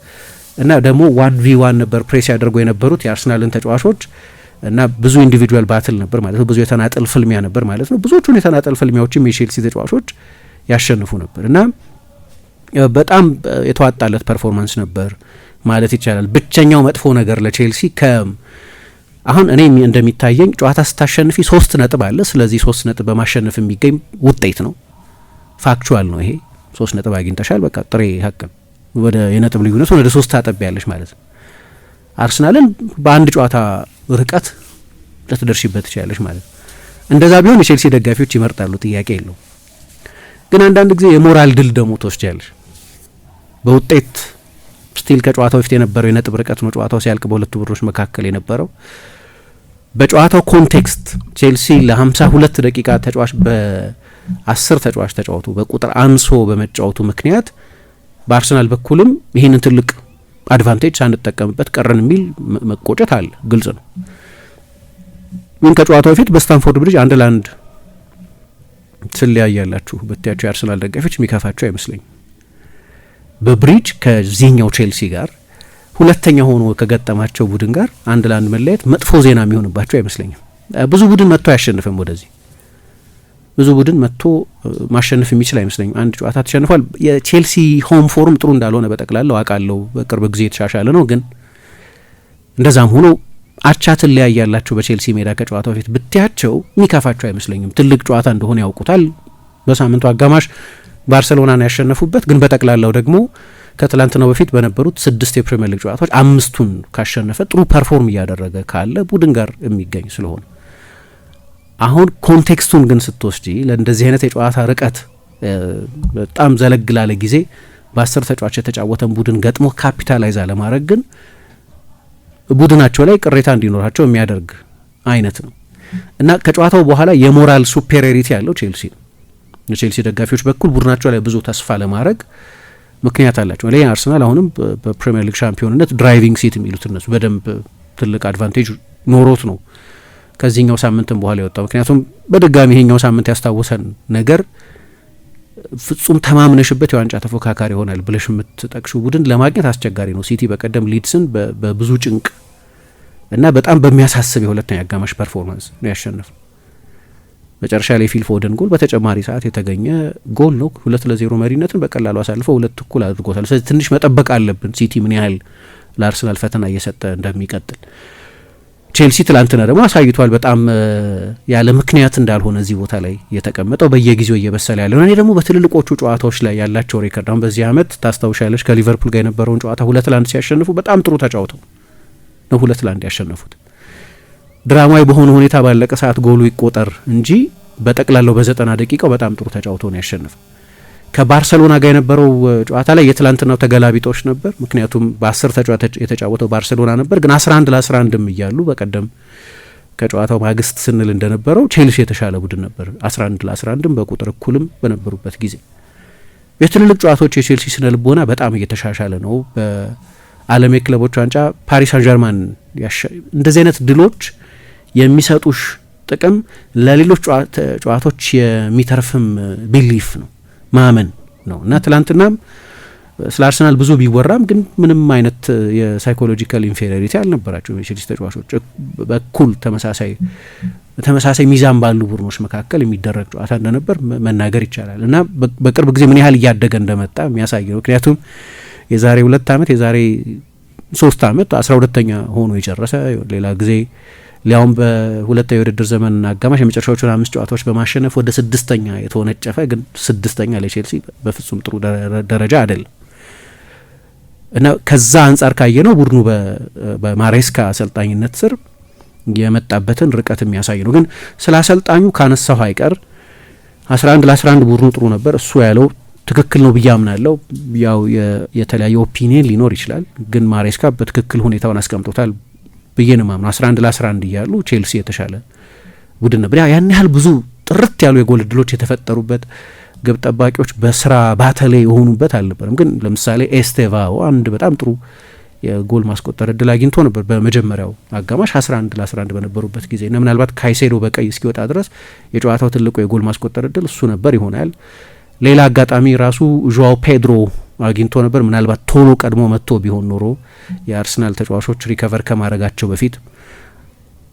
እና ደግሞ 1v1 ነበር ፕሬስ ያደርጉ የነበሩት የአርሰናልን ተጫዋቾች እና ብዙ ኢንዲቪጁዋል ባትል ነበር ማለት ነው። ብዙ የተናጠል ፍልሚያ ነበር ማለት ነው። ብዙዎቹን የተናጠል ፍልሚያዎችም የቼልሲ ተጫዋቾች ያሸንፉ ነበር እና በጣም የተዋጣለት ፐርፎርማንስ ነበር ማለት ይቻላል። ብቸኛው መጥፎ ነገር ለቼልሲ አሁን እኔ እንደሚታየኝ ጨዋታ ስታሸንፊ 3 ነጥብ አለ። ስለዚህ 3 ነጥብ በማሸነፍ የሚገኝ ውጤት ነው። ፋክቹዋል ነው ይሄ። 3 ነጥብ አግኝተሻል፣ በቃ ጥሬ ሀቅ ነው። ወደ የነጥብ ልዩነት ወደ 3 ታጠቢያለሽ ማለት ነው። አርሰናልን በአንድ ጨዋታ ርቀት ልትደርሺበት ትችላለሽ ማለት ነው። እንደዛ ቢሆን የቼልሲ ደጋፊዎች ይመርጣሉ፣ ጥያቄ የለው። ግን አንዳንድ ጊዜ የሞራል ድል ደግሞ ትወስጃለሽ። በውጤት ስቲል ከጨዋታው በፊት የነበረው የነጥብ ርቀት ነው ጨዋታው ሲያልቅ በሁለቱ ቡድኖች መካከል የነበረው። በጨዋታው ኮንቴክስት ቼልሲ ለ52 ደቂቃ ተጫዋች በ10 ተጫዋች ተጫወቱ በቁጥር አንሶ በመጫወቱ ምክንያት በአርሰናል በኩልም ይህንን ትልቅ አድቫንቴጅ ሳንጠቀምበት ቀረን የሚል መቆጨት አለ፣ ግልጽ ነው። ግን ከጨዋታው በፊት በስታንፎርድ ብሪጅ 1-1 ትለያያላችሁ ብታያቸው የአርሰናል ደጋፊዎች የሚከፋቸው አይመስለኝም። በብሪጅ ከዚህኛው ቼልሲ ጋር ሁለተኛ ሆኖ ከገጠማቸው ቡድን ጋር 1-1 መለያየት መጥፎ ዜና የሚሆንባቸው አይመስለኝም። ብዙ ቡድን መጥቶ አያሸንፍም። ወደዚህ ብዙ ቡድን መጥቶ ማሸነፍ የሚችል አይመስለኝም። አንድ ጨዋታ ተሸንፏል። የቼልሲ ሆም ፎርም ጥሩ እንዳልሆነ በጠቅላላው አውቃለሁ። በቅርብ ጊዜ የተሻሻለ ነው። ግን እንደዛም ሆኖ አቻ ትለያያላችሁ በቼልሲ ሜዳ ከጨዋታው በፊት ብታያቸው የሚከፋቸው አይመስለኝም። ትልቅ ጨዋታ እንደሆነ ያውቁታል። በሳምንቱ አጋማሽ ባርሴሎናን ያሸነፉበት፣ ግን በጠቅላላው ደግሞ ከትላንትናው በፊት በነበሩት 6 የፕሪሚየር ሊግ ጨዋታዎች 5ቱን ካሸነፈ ጥሩ ፐርፎርም እያደረገ ካለ ቡድን ጋር የሚገኝ ስለሆነ አሁን ኮንቴክስቱን ግን ስትወስጂ ለእንደዚህ አይነት የጨዋታ ርቀት በጣም ዘለግ ላለ ጊዜ በ10 ተጫዋች የተጫወተን ቡድን ገጥሞ ካፒታላይዝ ለማድረግ ግን ቡድናቸው ላይ ቅሬታ እንዲኖራቸው የሚያደርግ አይነት ነው እና ከጨዋታው በኋላ የሞራል ሱፔሪዮሪቲ ያለው ቼልሲ ነው። የቼልሲ ደጋፊዎች በኩል ቡድናቸው ላይ ብዙ ተስፋ ለማድረግ ምክንያት አላቸው። ላይ አርሰናል አሁንም በፕሪሚየር ሊግ ሻምፒዮንነት ድራይቪንግ ሲት የሚሉት እነሱ በደንብ ትልቅ አድቫንቴጅ ኖሮት ነው ከዚህኛው ሳምንትም በኋላ የወጣው። ምክንያቱም በድጋሚ ይሄኛው ሳምንት ያስታወሰን ነገር ፍጹም ተማምነሽበት የዋንጫ ተፎካካሪ ይሆናል ብለሽ የምትጠቅሽው ቡድን ለማግኘት አስቸጋሪ ነው። ሲቲ በቀደም ሊድስን በብዙ ጭንቅ እና በጣም በሚያሳስብ የሁለተኛ አጋማሽ ፐርፎርማንስ ነው ያሸነፈው። መጨረሻ ላይ ፊል ፎደን ጎል በተጨማሪ ሰዓት የተገኘ ጎል ነው። 2-0 መሪነትን በቀላሉ አሳልፈው 2-2 አድርጎታል። ስለዚህ ትንሽ መጠበቅ አለብን ሲቲ ምን ያህል ለአርሰናል ፈተና እየሰጠ እንደሚቀጥል። ቼልሲ ትላንትና ደግሞ አሳይቷል። በጣም ያለ ምክንያት እንዳልሆነ እዚህ ቦታ ላይ የተቀመጠው በየጊዜው እየበሰለ ያለ ነው። እኔ ደግሞ በትልልቆቹ ጨዋታዎች ላይ ያላቸው ሬከርድ አሁን በዚህ ዓመት ታስታውሻለሽ ከሊቨርፑል ጋር የነበረውን ጨዋታ 2-1 ሲያሸንፉ በጣም ጥሩ ተጫውተው ነው 2-1 ያሸነፉት። ድራማዊ በሆነ ሁኔታ ባለቀ ሰዓት ጎሉ ይቆጠር እንጂ በጠቅላላው በ90 ደቂቃው በጣም ጥሩ ተጫውተው ነው ያሸነፈው። ከባርሰሎና ጋር የነበረው ጨዋታ ላይ የትላንትናው ተገላቢጦች ነበር። ምክንያቱም በ10 ተጫዋቾች የተጫወተው ባርሰሎና ነበር። ግን 11-11 እያሉ በቀደም ከጨዋታው ማግስት ስንል እንደነበረው ቼልሲ የተሻለ ቡድን ነበር። 11-11 በቁጥር እኩልም በነበሩበት ጊዜ የትልልቅ ጨዋታዎች የቼልሲ ስነ ልቦና በጣም እየተሻሻለ ነው። በዓለም የክለቦች ዋንጫ ፓሪስ ሳን ጀርማን እንደዚህ አይነት ድሎች የሚሰጡሽ ጥቅም ለሌሎች ጨዋታዎች የሚተርፍም ቢሊፍ ነው ማመን ነው እና ትላንትናም ስለ አርሰናል ብዙ ቢወራም ግን ምንም አይነት የሳይኮሎጂካል ኢንፌሪዮሪቲ አልነበራቸው የቼልሲ ተጫዋቾች። በኩል ተመሳሳይ ሚዛን ባሉ ቡድኖች መካከል የሚደረግ ጨዋታ እንደነበር መናገር ይቻላል እና በቅርብ ጊዜ ምን ያህል እያደገ እንደመጣ የሚያሳይ ነው። ምክንያቱም የዛሬ 2 ዓመት የዛሬ 3 ዓመት 12ኛ ሆኖ የጨረሰ ሌላ ጊዜ ሊያውም በሁለተኛው የውድድር ዘመን አጋማሽ የመጨረሻዎቹን 5 ጨዋታዎች በማሸነፍ ወደ 6ኛ የተወነጨፈ ግን 6ኛ ለቼልሲ በፍጹም ጥሩ ደረጃ አይደለም እና ከዛ አንጻር ካየነው ቡድኑ በማሬስካ አሰልጣኝነት ስር የመጣበትን ርቀት የሚያሳይ ነው። ግን ስለ አሰልጣኙ ካነሳው አይቀር 11 ለ11 ቡድኑ ጥሩ ነበር እሱ ያለው ትክክል ነው ብዬ አምናለሁ። ያው የተለያየ ኦፒኒየን ሊኖር ይችላል ግን ማሬስካ በትክክል ሁኔታውን አስቀምጦታል ብዬ ነው ማምነው። 11 ለ11 እያሉ ቼልሲ የተሻለ ቡድን ነበር። ያን ያህል ብዙ ጥርት ያሉ የጎል እድሎች የተፈጠሩበት ግብ ጠባቂዎች በስራ ባተሌ የሆኑበት አልነበረም። ግን ለምሳሌ ኤስቴቫኦ አንድ በጣም ጥሩ የጎል ማስቆጠር እድል አግኝቶ ነበር በመጀመሪያው አጋማሽ 11 ለ11 በነበሩበት ጊዜ እና ምናልባት ካይሴዶ በቀይ እስኪወጣ ድረስ የጨዋታው ትልቁ የጎል ማስቆጠር እድል እሱ ነበር ይሆናል። ሌላ አጋጣሚ ራሱ ዡዋው ፔድሮ አግኝቶ ነበር። ምናልባት ቶሎ ቀድሞ መጥቶ ቢሆን ኖሮ የአርሰናል ተጫዋቾች ሪከቨር ከማድረጋቸው በፊት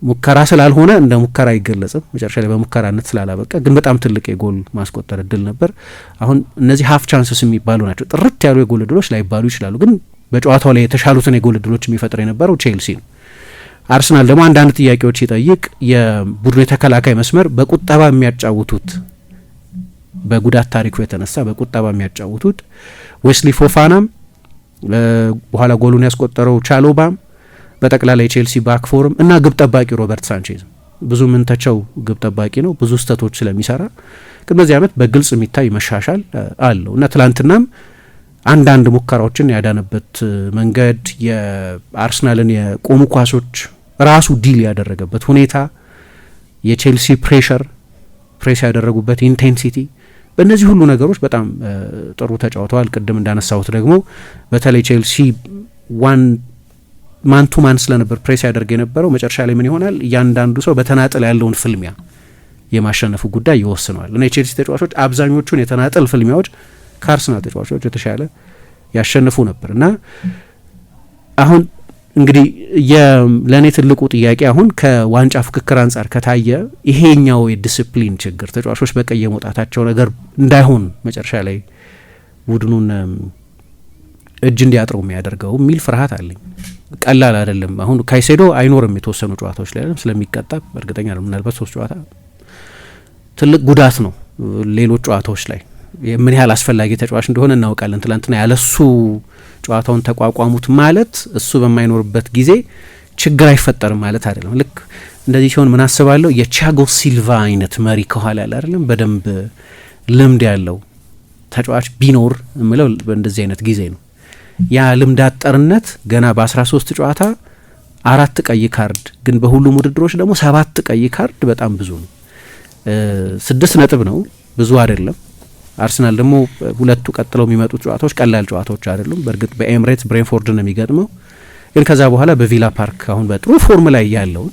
ሙከራ ስላልሆነ እንደ ሙከራ አይገለጽም መጨረሻ ላይ በሙከራነት ስላላበቃ ግን በጣም ትልቅ የጎል ማስቆጠር እድል ነበር። አሁን እነዚህ ሀፍ ቻንስስ የሚባሉ ናቸው። ጥርት ያሉ የጎል እድሎች ላይባሉ ይችላሉ ግን በጨዋታው ላይ የተሻሉትን የጎል እድሎች የሚፈጥር የነበረው ቼልሲ ነው። አርሰናል ደግሞ አንዳንድ ጥያቄዎች ሲጠይቅ የቡድኑ የተከላካይ መስመር በቁጠባ የሚያጫውቱት በጉዳት ታሪኩ የተነሳ በቁጠባ የሚያጫውቱት ዌስሊ ፎፋናም በኋላ ጎሉን ያስቆጠረው ቻሎባም በጠቅላላ የቼልሲ ባክፎርም እና ግብ ጠባቂ ሮበርት ሳንቼዝ ብዙ ምንተቸው ግብ ጠባቂ ነው ብዙ ስህተቶች ስለሚሰራ ግን በዚህ ዓመት በግልጽ የሚታይ መሻሻል አለው እና ትላንትናም አንዳንድ ሙከራዎችን ያዳነበት መንገድ የአርሰናልን የቆሙ ኳሶች ራሱ ዲል ያደረገበት ሁኔታ የቼልሲ ፕሬስ ያደረጉበት ኢንቴንሲቲ በእነዚህ ሁሉ ነገሮች በጣም ጥሩ ተጫውተዋል። ቅድም እንዳነሳሁት ደግሞ በተለይ ቼልሲ ማን ቱ ማን ስለነበር ፕሬስ ያደርግ የነበረው መጨረሻ ላይ ምን ይሆናል እያንዳንዱ ሰው በተናጠል ያለውን ፍልሚያ የማሸነፉ ጉዳይ ይወስነዋል እና የቼልሲ ተጫዋቾች አብዛኞቹን የተናጠል ፍልሚያዎች ከአርሰናል ተጫዋቾች የተሻለ ያሸንፉ ነበር እና አሁን እንግዲህ ለእኔ ትልቁ ጥያቄ አሁን ከዋንጫ ፍክክር አንጻር ከታየ ይሄኛው የዲስፕሊን ችግር ተጫዋቾች በቀይ የመውጣታቸው ነገር እንዳይሆን መጨረሻ ላይ ቡድኑን እጅ እንዲያጥረው የሚያደርገው የሚል ፍርሃት አለኝ። ቀላል አይደለም። አሁን ካይሴዶ አይኖርም የተወሰኑ ጨዋታዎች ላይ ስለሚቀጣ እርግጠኛ ነው ምናልባት 3 ጨዋታ ትልቅ ጉዳት ነው። ሌሎች ጨዋታዎች ላይ ምን ያህል አስፈላጊ ተጫዋች እንደሆነ እናውቃለን። ትላንትና ያለሱ ጨዋታውን ተቋቋሙት ማለት እሱ በማይኖርበት ጊዜ ችግር አይፈጠርም ማለት አይደለም። ልክ እንደዚህ ሲሆን ምን አስባለሁ የቲያጎ ሲልቫ አይነት መሪ ከኋላ ያለ አይደለም በደንብ ልምድ ያለው ተጫዋች ቢኖር እምለው በእንደዚህ አይነት ጊዜ ነው። ያ ልምድ አጠርነት ገና በ13 ጨዋታ 4 ቀይ ካርድ ግን በሁሉም ውድድሮች ደግሞ 7 ቀይ ካርድ በጣም ብዙ ነው። 6 ነጥብ ነው ብዙ አይደለም። አርሰናል ደግሞ ሁለቱ ቀጥለው የሚመጡት ጨዋታዎች ቀላል ጨዋታዎች አይደሉም። በእርግጥ በኤምሬትስ ብሬንፎርድ ነው የሚገጥመው ግን ከዛ በኋላ በቪላ ፓርክ አሁን በጥሩ ፎርም ላይ ያለውን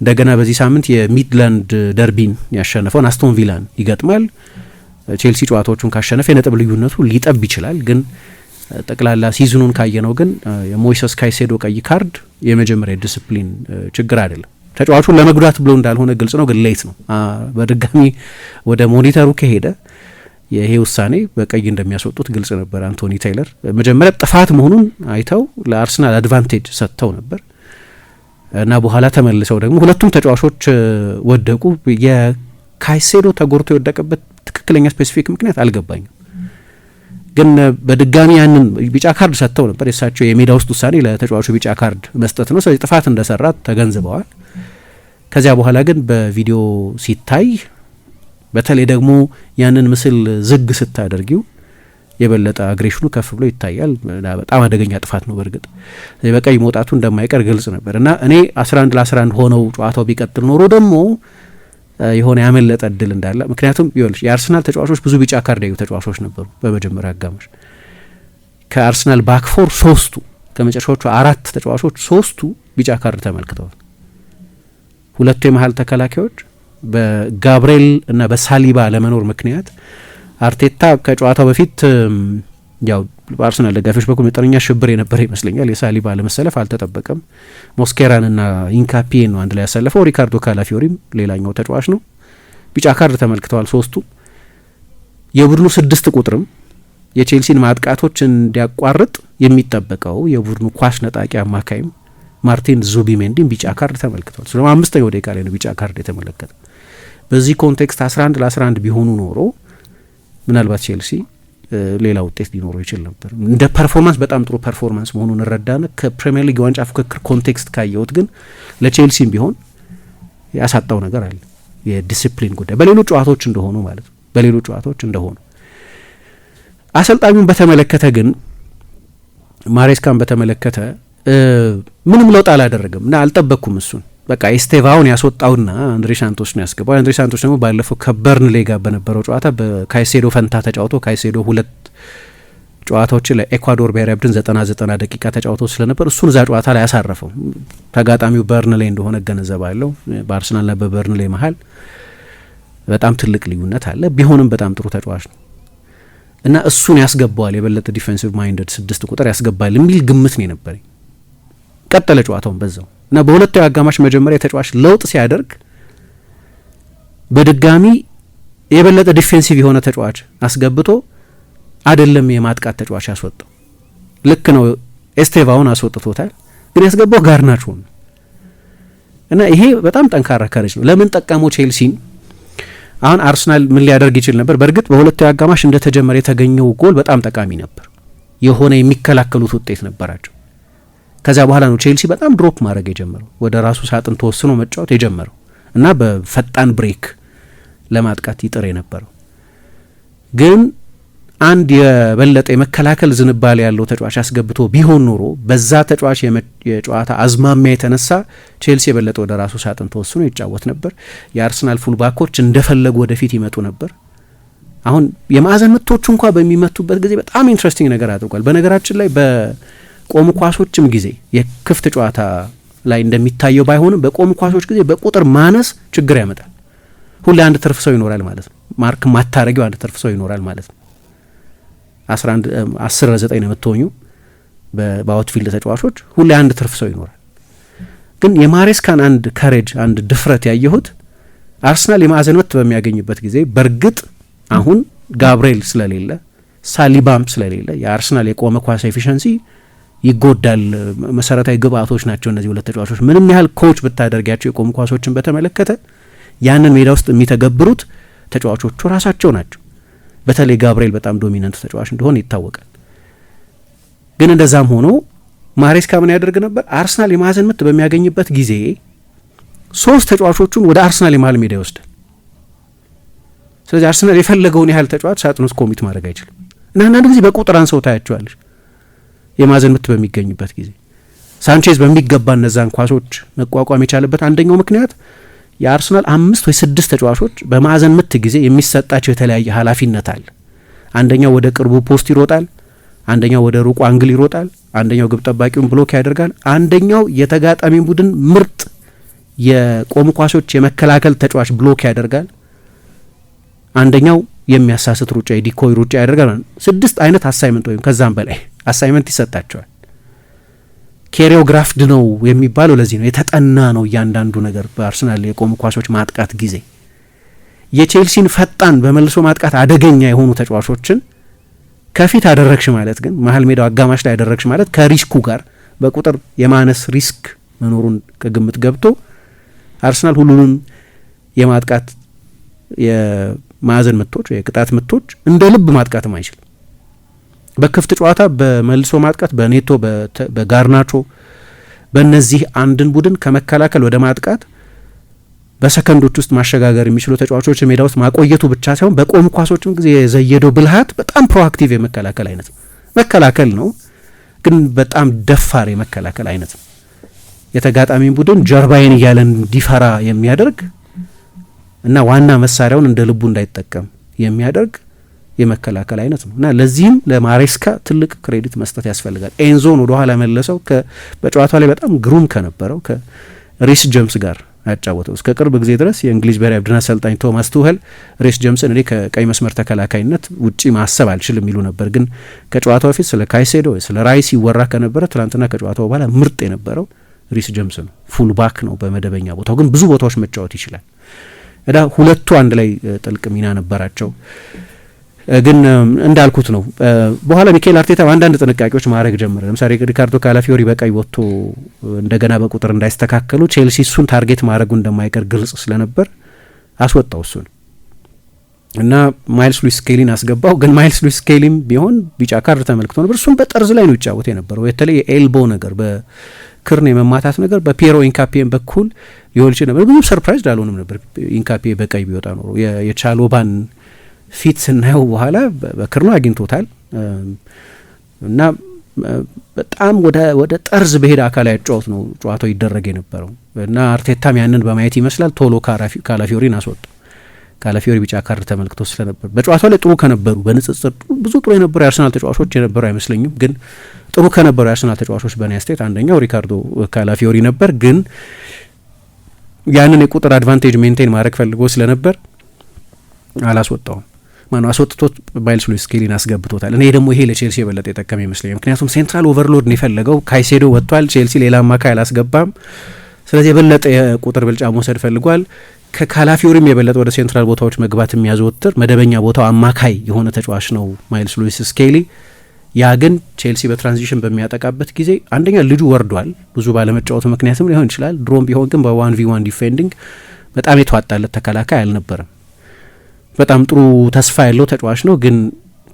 እንደገና በዚህ ሳምንት የሚድላንድ ደርቢን ያሸነፈውን አስቶን ቪላን ይገጥማል። ቼልሲ ጨዋታዎቹን ካሸነፈ የነጥብ ልዩነቱ ሊጠብ ይችላል ግን ጠቅላላ ሲዝኑን ካየነው ግን የሞይሰስ ካይሴዶ ቀይ ካርድ የመጀመሪያ ዲስፕሊን ችግር አይደለም። ተጫዋቹን ለመጉዳት ብሎ እንዳልሆነ ግልጽ ነው ግን ሌት ነው። በድጋሚ ወደ ሞኒተሩ ከሄደ ይሄ ውሳኔ በቀይ እንደሚያስወጡት ግልጽ ነበር። አንቶኒ ቴይለር መጀመሪያ ጥፋት መሆኑን አይተው ለአርሰናል አድቫንቴጅ ሰጥተው ነበር እና በኋላ ተመልሰው ደግሞ ሁለቱም ተጫዋቾች ወደቁ። የካይሴዶ ተጎርቶ የወደቀበት ትክክለኛ ስፔሲፊክ ምክንያት አልገባኝም ግን በድጋሚ ያንን ቢጫ ካርድ ሰጥተው ነበር። የሳቸው የሜዳ ውስጥ ውሳኔ ለተጫዋቹ ቢጫ ካርድ መስጠት ነው። ስለዚህ ጥፋት እንደሰራ ተገንዝበዋል። ከዚያ በኋላ ግን በቪዲዮ ሲታይ በተለይ ደግሞ ያንን ምስል ዝግ ስታደርጊው የበለጠ አግሬሽኑ ከፍ ብሎ ይታያል። በጣም አደገኛ ጥፋት ነው። በእርግጥ በቀይ መውጣቱ እንደማይቀር ግልጽ ነበር እና እኔ 11 ለ11 ሆነው ጨዋታው ቢቀጥል ኖሮ ደግሞ የሆነ ያመለጠ እድል እንዳለ ምክንያቱም ይኸውልሽ የአርሰናል ተጫዋቾች ብዙ ቢጫ ካርድ ያዩ ተጫዋቾች ነበሩ በመጀመሪያ አጋማሽ ከአርሰናል ባክፎር 3ቱ ከመጨረሻዎቹ 4 ተጫዋቾች 3ቱ ቢጫ ካርድ ተመልክተዋል። 2 የመሀል ተከላካዮች በጋብርኤል እና በሳሊባ ለመኖር ምክንያት አርቴታ ከጨዋታው በፊት ያው በአርሰናል ደጋፊዎች በኩል መጠነኛ ሽብር የነበረ ይመስለኛል። የሳሊባ ለመሰለፍ አልተጠበቀም። ሞስኬራንና ኢንካፒዬን ነው አንድ ላይ ያሳለፈው። ሪካርዶ ካላፊዮሪም ሌላኛው ተጫዋች ነው። ቢጫ ካርድ ተመልክተዋል ሶስቱ። የቡድኑ 6 ቁጥርም የቼልሲን ማጥቃቶች እንዲያቋርጥ የሚጠበቀው የቡድኑ ኳስ ነጣቂ አማካይም ማርቲን ዙቢሜንዲን ቢጫ ካርድ ተመልክተዋል። ስለዚህ 5ኛው ደቂቃ ላይ ነው ቢጫ ካርድ የተመለከተ። በዚህ ኮንቴክስት 11 ለ11 ቢሆኑ ኖሮ ምናልባት ቼልሲ ሌላ ውጤት ሊኖረው ይችል ነበር። እንደ ፐርፎርማንስ በጣም ጥሩ ፐርፎርማንስ መሆኑን እንረዳነ። ከፕሪሚየር ሊግ የዋንጫ ፉክክር ኮንቴክስት ካየሁት ግን ለቼልሲም ቢሆን ያሳጣው ነገር አለ። የዲሲፕሊን ጉዳይ በሌሎች ጨዋታዎች እንደሆኑ ማለት ነው። በሌሎች ጨዋታዎች እንደሆኑ አሰልጣኙን በተመለከተ ግን ማሬስካን በተመለከተ ምንም ለውጥ አላደረገም እና አልጠበቅኩም እሱን። በቃ ኤስቴቫውን ያስወጣውና አንድሬ ሳንቶስ ነው ያስገባው። አንድሬ ሳንቶስ ደግሞ ባለፈው ከበርንሌ ጋር በነበረው ጨዋታ በካይሴዶ ፈንታ ተጫውቶ ካይሴዶ 2 ጨዋታዎችን ለኤኳዶር ብሔራዊ ቡድን 90 ደቂቃ ተጫውቶ ስለነበር እሱን እዛ ጨዋታ ላይ ያሳረፈው። ተጋጣሚው በርንሌ እንደሆነ እገነዘባለሁ። በአርሰናልና በበርንሌ መሀል በጣም ትልቅ ልዩነት አለ። ቢሆንም በጣም ጥሩ ተጫዋች ነው እና እሱን ያስገባዋል የበለጠ ዲፌንሲቭ ማይንድድ 6 ቁጥር ያስገባል የሚል ግምት ነው የነበረኝ። ቀጠለ ጨዋታውን በዛው እና በሁለተኛው አጋማሽ መጀመሪያ ተጫዋች ለውጥ ሲያደርግ በድጋሚ የበለጠ ዲፌንሲቭ የሆነ ተጫዋች አስገብቶ አይደለም የማጥቃት ተጫዋች ያስወጣው። ልክ ነው ኤስቴቫውን አስወጥቶታል፣ ግን ያስገባው ጋርናቾ ነው እና ይሄ በጣም ጠንካራ ከረጅ ነው። ለምን ጠቀመው ቼልሲን? አሁን አርሰናል ምን ሊያደርግ ይችል ነበር? በእርግጥ በሁለተኛው አጋማሽ እንደተጀመረ የተገኘው ጎል በጣም ጠቃሚ ነበር። የሆነ የሚከላከሉት ውጤት ነበራቸው። ከዛ በኋላ ነው ቼልሲ በጣም ድሮፕ ማድረግ የጀመረው፣ ወደ ራሱ ሳጥን ተወስኖ መጫወት የጀመረው እና በፈጣን ብሬክ ለማጥቃት ይጥር የነበረው። ግን አንድ የበለጠ የመከላከል ዝንባሌ ያለው ተጫዋች አስገብቶ ቢሆን ኖሮ በዛ ተጫዋች የጨዋታ አዝማሚያ የተነሳ ቼልሲ የበለጠ ወደ ራሱ ሳጥን ተወስኖ ይጫወት ነበር። የአርሰናል ፉልባኮች እንደፈለጉ ወደፊት ይመጡ ነበር። አሁን የማዕዘን ምቶቹ እንኳ በሚመቱበት ጊዜ በጣም ኢንትረስቲንግ ነገር አድርጓል። በነገራችን ላይ በቆሙ ኳሶችም ጊዜ የክፍት ጨዋታ ላይ እንደሚታየው ባይሆንም በቆሙ ኳሶች ጊዜ በቁጥር ማነስ ችግር ያመጣል። ሁሌ አንድ ትርፍ ሰው ይኖራል ማለት ነው። ማርክ ማታረጊው አንድ ትርፍ ሰው ይኖራል ማለት ነው። 10-9 ነው የምትሆኙ በአውትፊልድ ተጫዋቾች ሁሌ አንድ ትርፍ ሰው ይኖራል። ግን የማሬስካን አንድ ከሬጅ አንድ ድፍረት ያየሁት አርሰናል የማዕዘን ምት በሚያገኝበት ጊዜ በእርግጥ አሁን ጋብርኤል ስለሌለ ሳሊባም ስለሌለ የአርሰናል የቆመ ኳስ ኤፊሽንሲ ይጎዳል። መሰረታዊ ግብአቶች ናቸው እነዚህ ሁለት ተጫዋቾች። ምንም ያህል ኮች ብታደርጊያቸው የቆሙ ኳሶችን በተመለከተ ያንን ሜዳ ውስጥ የሚተገብሩት ተጫዋቾቹ ራሳቸው ናቸው። በተለይ ጋብርኤል በጣም ዶሚናንት ተጫዋች እንደሆነ ይታወቃል። ግን እንደዛም ሆኖ ማሬስካ ምን ያደርግ ነበር? አርሰናል የማዕዘን ምት በሚያገኝበት ጊዜ 3 ተጫዋቾቹን ወደ አርሰናል የመሀል ሜዳ ይወስዳል። ስለዚህ አርሰናል የፈለገውን ያህል ተጫዋች ሳጥን ውስጥ ኮሚት ማድረግ አይችልም እና አንዳንድ ጊዜ በቁጥር አንሰው ታያቸዋለች። የማዕዘን ምት በሚገኝበት ጊዜ ሳንቼዝ በሚገባ እነዛን ኳሶች መቋቋም የቻለበት አንደኛው ምክንያት የአርሰናል 5 ወይ 6 ተጫዋቾች በማዕዘን ምት ጊዜ የሚሰጣቸው የተለያየ ኃላፊነት አለ። አንደኛው ወደ ቅርቡ ፖስት ይሮጣል፣ አንደኛው ወደ ሩቁ አንግል ይሮጣል፣ አንደኛው ግብ ጠባቂውን ብሎክ ያደርጋል፣ አንደኛው የተጋጣሚ ቡድን ምርጥ የቆሙ ኳሶች የመከላከል ተጫዋች ብሎክ ያደርጋል፣ አንደኛው የሚያሳስት ሩጫ የዲኮይ ሩጫ ያደርጋል። 6 አይነት አሳይመንት ወይም ከዛም በላይ አሳይመንት ይሰጣቸዋል። ኬሪዮግራፍድ ነው የሚባለው ለዚህ ነው። የተጠና ነው እያንዳንዱ ነገር በአርሰናል የቆሙ ኳሶች ማጥቃት ጊዜ። የቼልሲን ፈጣን በመልሶ ማጥቃት አደገኛ የሆኑ ተጫዋቾችን ከፊት አደረግሽ ማለት ግን መሀል ሜዳው አጋማሽ ላይ አደረግሽ ማለት ከሪስኩ ጋር በቁጥር የማነስ ሪስክ መኖሩን ከግምት ገብቶ አርሰናል ሁሉንም የማጥቃት የማዕዘን ምቶች የቅጣት ምቶች እንደ ልብ ማጥቃትም አይችልም። በክፍት ጨዋታ በመልሶ ማጥቃት በኔቶ በጋርናቾ በእነዚህ አንድን ቡድን ከመከላከል ወደ ማጥቃት በሰከንዶች ውስጥ ማሸጋገር የሚችሉ ተጫዋቾች ሜዳ ውስጥ ማቆየቱ ብቻ ሳይሆን በቆሙ ኳሶችም ጊዜ የዘየደው ብልሃት በጣም ፕሮአክቲቭ የመከላከል አይነት ነው። መከላከል ነው ግን በጣም ደፋር የመከላከል አይነት ነው። የተጋጣሚን ቡድን ጀርባዬን እያለ እንዲፈራ የሚያደርግ እና ዋና መሳሪያውን እንደ ልቡ እንዳይጠቀም የሚያደርግ የመከላከል አይነት ነው እና ለዚህም ለማሬስካ ትልቅ ክሬዲት መስጠት ያስፈልጋል። ኤንዞን ወደ ኋላ መለሰው በጨዋታው ላይ በጣም ግሩም ከነበረው ሪስ ጀምስ ጋር ያጫወተው። እስከ ቅርብ ጊዜ ድረስ የእንግሊዝ ብሔራዊ ቡድን አሰልጣኝ ቶማስ ቱኸል ሪስ ጀምስን እኔ ከቀይ መስመር ተከላካይነት ውጪ ማሰብ አልችልም የሚሉ ነበር። ግን ከጨዋታው በፊት ስለ ካይሴዶ ስለ ራይስ ይወራ ከነበረ ትናንትና ከጨዋታው በኋላ ምርጥ የነበረው ሪስ ጀምስ ነው። ፉል ባክ ነው በመደበኛ ቦታው፣ ግን ብዙ ቦታዎች መጫወት ይችላል እና ሁለቱ አንድ ላይ ጥልቅ ሚና ነበራቸው። ግን እንዳልኩት ነው በኋላ ሚኬል አርቴታ አንዳንድ ጥንቃቄዎች ማድረግ ጀመረ። ለምሳሌ ሪካርዶ ካላፊዮሪ በቀይ ወጥቶ እንደገና በቁጥር እንዳይስተካከሉ ቼልሲ እሱን ታርጌት ማድረጉ እንደማይቀር ግልጽ ስለነበር አስወጣው እሱን እና ማይልስ ሉዊስ ስኬሊን አስገባው። ግን ማይልስ ሉዊስ ስኬሊም ቢሆን ቢጫ ካርድ ተመልክቶ ነበር። እሱም በጠርዝ ላይ ነው ይጫወት የነበረው። በተለይ የኤልቦ ነገር በክርን የመማታት ነገር በፒየሮ ኢንካፒየን በኩል ሊሆን ይችል ነበር። ብዙ ሰርፕራይዝ አልሆንም ነበር ኢንካፒየ በቀይ ቢወጣ ኖሮ። የቻሎባን ፊት ስናየው በኋላ በክርኑ አግኝቶታል እና በጣም ወደ ጠርዝ በሄደ አካላዊ ጨዋታ ነው ጨዋታው ይደረግ የነበረው እና አርቴታም ያንን በማየት ይመስላል ቶሎ ካላፊዮሪን አስወጣ። ካላፊዮሪ ቢጫ ካርድ ተመልክቶ ስለነበር በጨዋታው ላይ ጥሩ ከነበሩ በንጽጽር ብዙ ጥሩ የነበሩ የአርሰናል ተጫዋቾች የነበሩ አይመስለኝም። ግን ጥሩ ከነበሩ የአርሰናል ተጫዋቾች በእኔ አስተያየት አንደኛው ሪካርዶ ካላፊዮሪ ነበር። ግን ያንን የቁጥር አድቫንቴጅ ሜንቴን ማድረግ ፈልጎ ስለነበር አላስወጣውም። አስወጥቶት ማይልስ ሉዊስ ስኬሊን አስገብቶታል። እኔ ደግሞ ይሄ ለቼልሲ የበለጠ የጠቀመ ይመስለኛል። ምክንያቱም ሴንትራል ኦቨርሎድ ነው የፈለገው። ካይሴዶ ወጥቷል፣ ቼልሲ ሌላ አማካይ አላስገባም። ስለዚህ የበለጠ የቁጥር ብልጫ መውሰድ ፈልጓል። ከካላፊዮሪም የበለጠ ወደ ሴንትራል ቦታዎች መግባት የሚያዘወትር መደበኛ ቦታው አማካይ የሆነ ተጫዋች ነው ማይልስ ሉዊስ ስኬሊ። ያ ግን ቼልሲ በትራንዚሽን በሚያጠቃበት ጊዜ አንደኛ ልጁ ወርዷል፣ ብዙ ባለመጫወቱ ምክንያትም ሊሆን ይችላል። ድሮም ቢሆን ግን በ1v1 ዲፌንዲንግ በጣም የተዋጣለት ተከላካይ አልነበረም። በጣም ጥሩ ተስፋ ያለው ተጫዋች ነው። ግን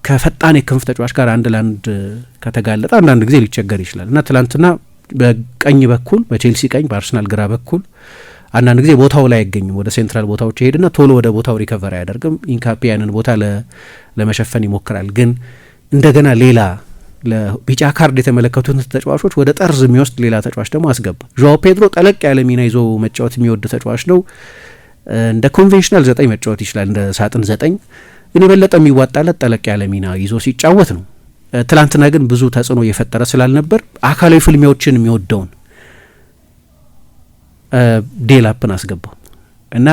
ከፈጣን የክንፍ ተጫዋች ጋር አንድ ለአንድ ከተጋለጠ አንዳንድ ጊዜ ሊቸገር ይችላል እና ትላንትና በቀኝ በኩል በቼልሲ ቀኝ በአርሰናል ግራ በኩል አንዳንድ ጊዜ ቦታው ላይ አይገኝም። ወደ ሴንትራል ቦታዎች ይሄድና ቶሎ ወደ ቦታው ሪከቨር አያደርግም። ኢንካፒ ያንን ቦታ ለመሸፈን ይሞክራል። ግን እንደገና ሌላ ለቢጫ ካርድ የተመለከቱት ተጫዋቾች ወደ ጠርዝ የሚወስድ ሌላ ተጫዋች ደግሞ አስገባ። ዣኦ ፔድሮ ጠለቅ ያለ ሚና ይዞ መጫወት የሚወድ ተጫዋች ነው። እንደ ኮንቬንሽናል 9 መጫወት ይችላል፣ እንደ ሳጥን 9 ግን የበለጠ የሚዋጣለት ጠለቅ ያለ ሚና ይዞ ሲጫወት ነው። ትላንትና ግን ብዙ ተጽዕኖ እየፈጠረ ስላልነበር አካላዊ ፍልሚያዎችን የሚወደውን ዴላፕን አስገባው እና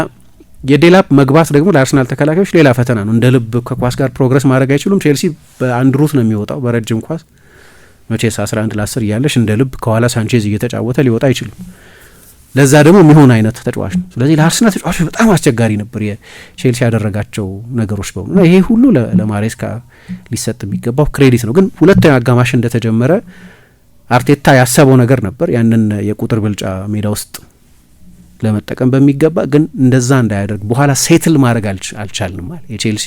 የዴላፕ መግባት ደግሞ ለአርሰናል ተከላካዮች ሌላ ፈተና ነው። እንደ ልብ ከኳስ ጋር ፕሮግረስ ማድረግ አይችሉም። ቼልሲ በአንድ ሩት ነው የሚወጣው በረጅም ኳስ። መቼስ 11 ለ10 እያለሽ እንደ ልብ ከኋላ ሳንቼዝ እየተጫወተ ሊወጣ አይችልም። ለዛ ደግሞ የሚሆን አይነት ተጫዋች ነው። ስለዚህ ለአርሰናል ተጫዋቾች በጣም አስቸጋሪ ነበር የቼልሲ ያደረጋቸው ነገሮች በሙሉ። ይሄ ሁሉ ለማሬስካ ሊሰጥ የሚገባው ክሬዲት ነው። ግን ሁለተኛው አጋማሽ እንደተጀመረ አርቴታ ያሰበው ነገር ነበር፣ ያንን የቁጥር ብልጫ ሜዳ ውስጥ ለመጠቀም በሚገባ ግን እንደዛ እንዳያደርግ በኋላ ሴትል ማድረግ አልቻልንም ማለት የቼልሲ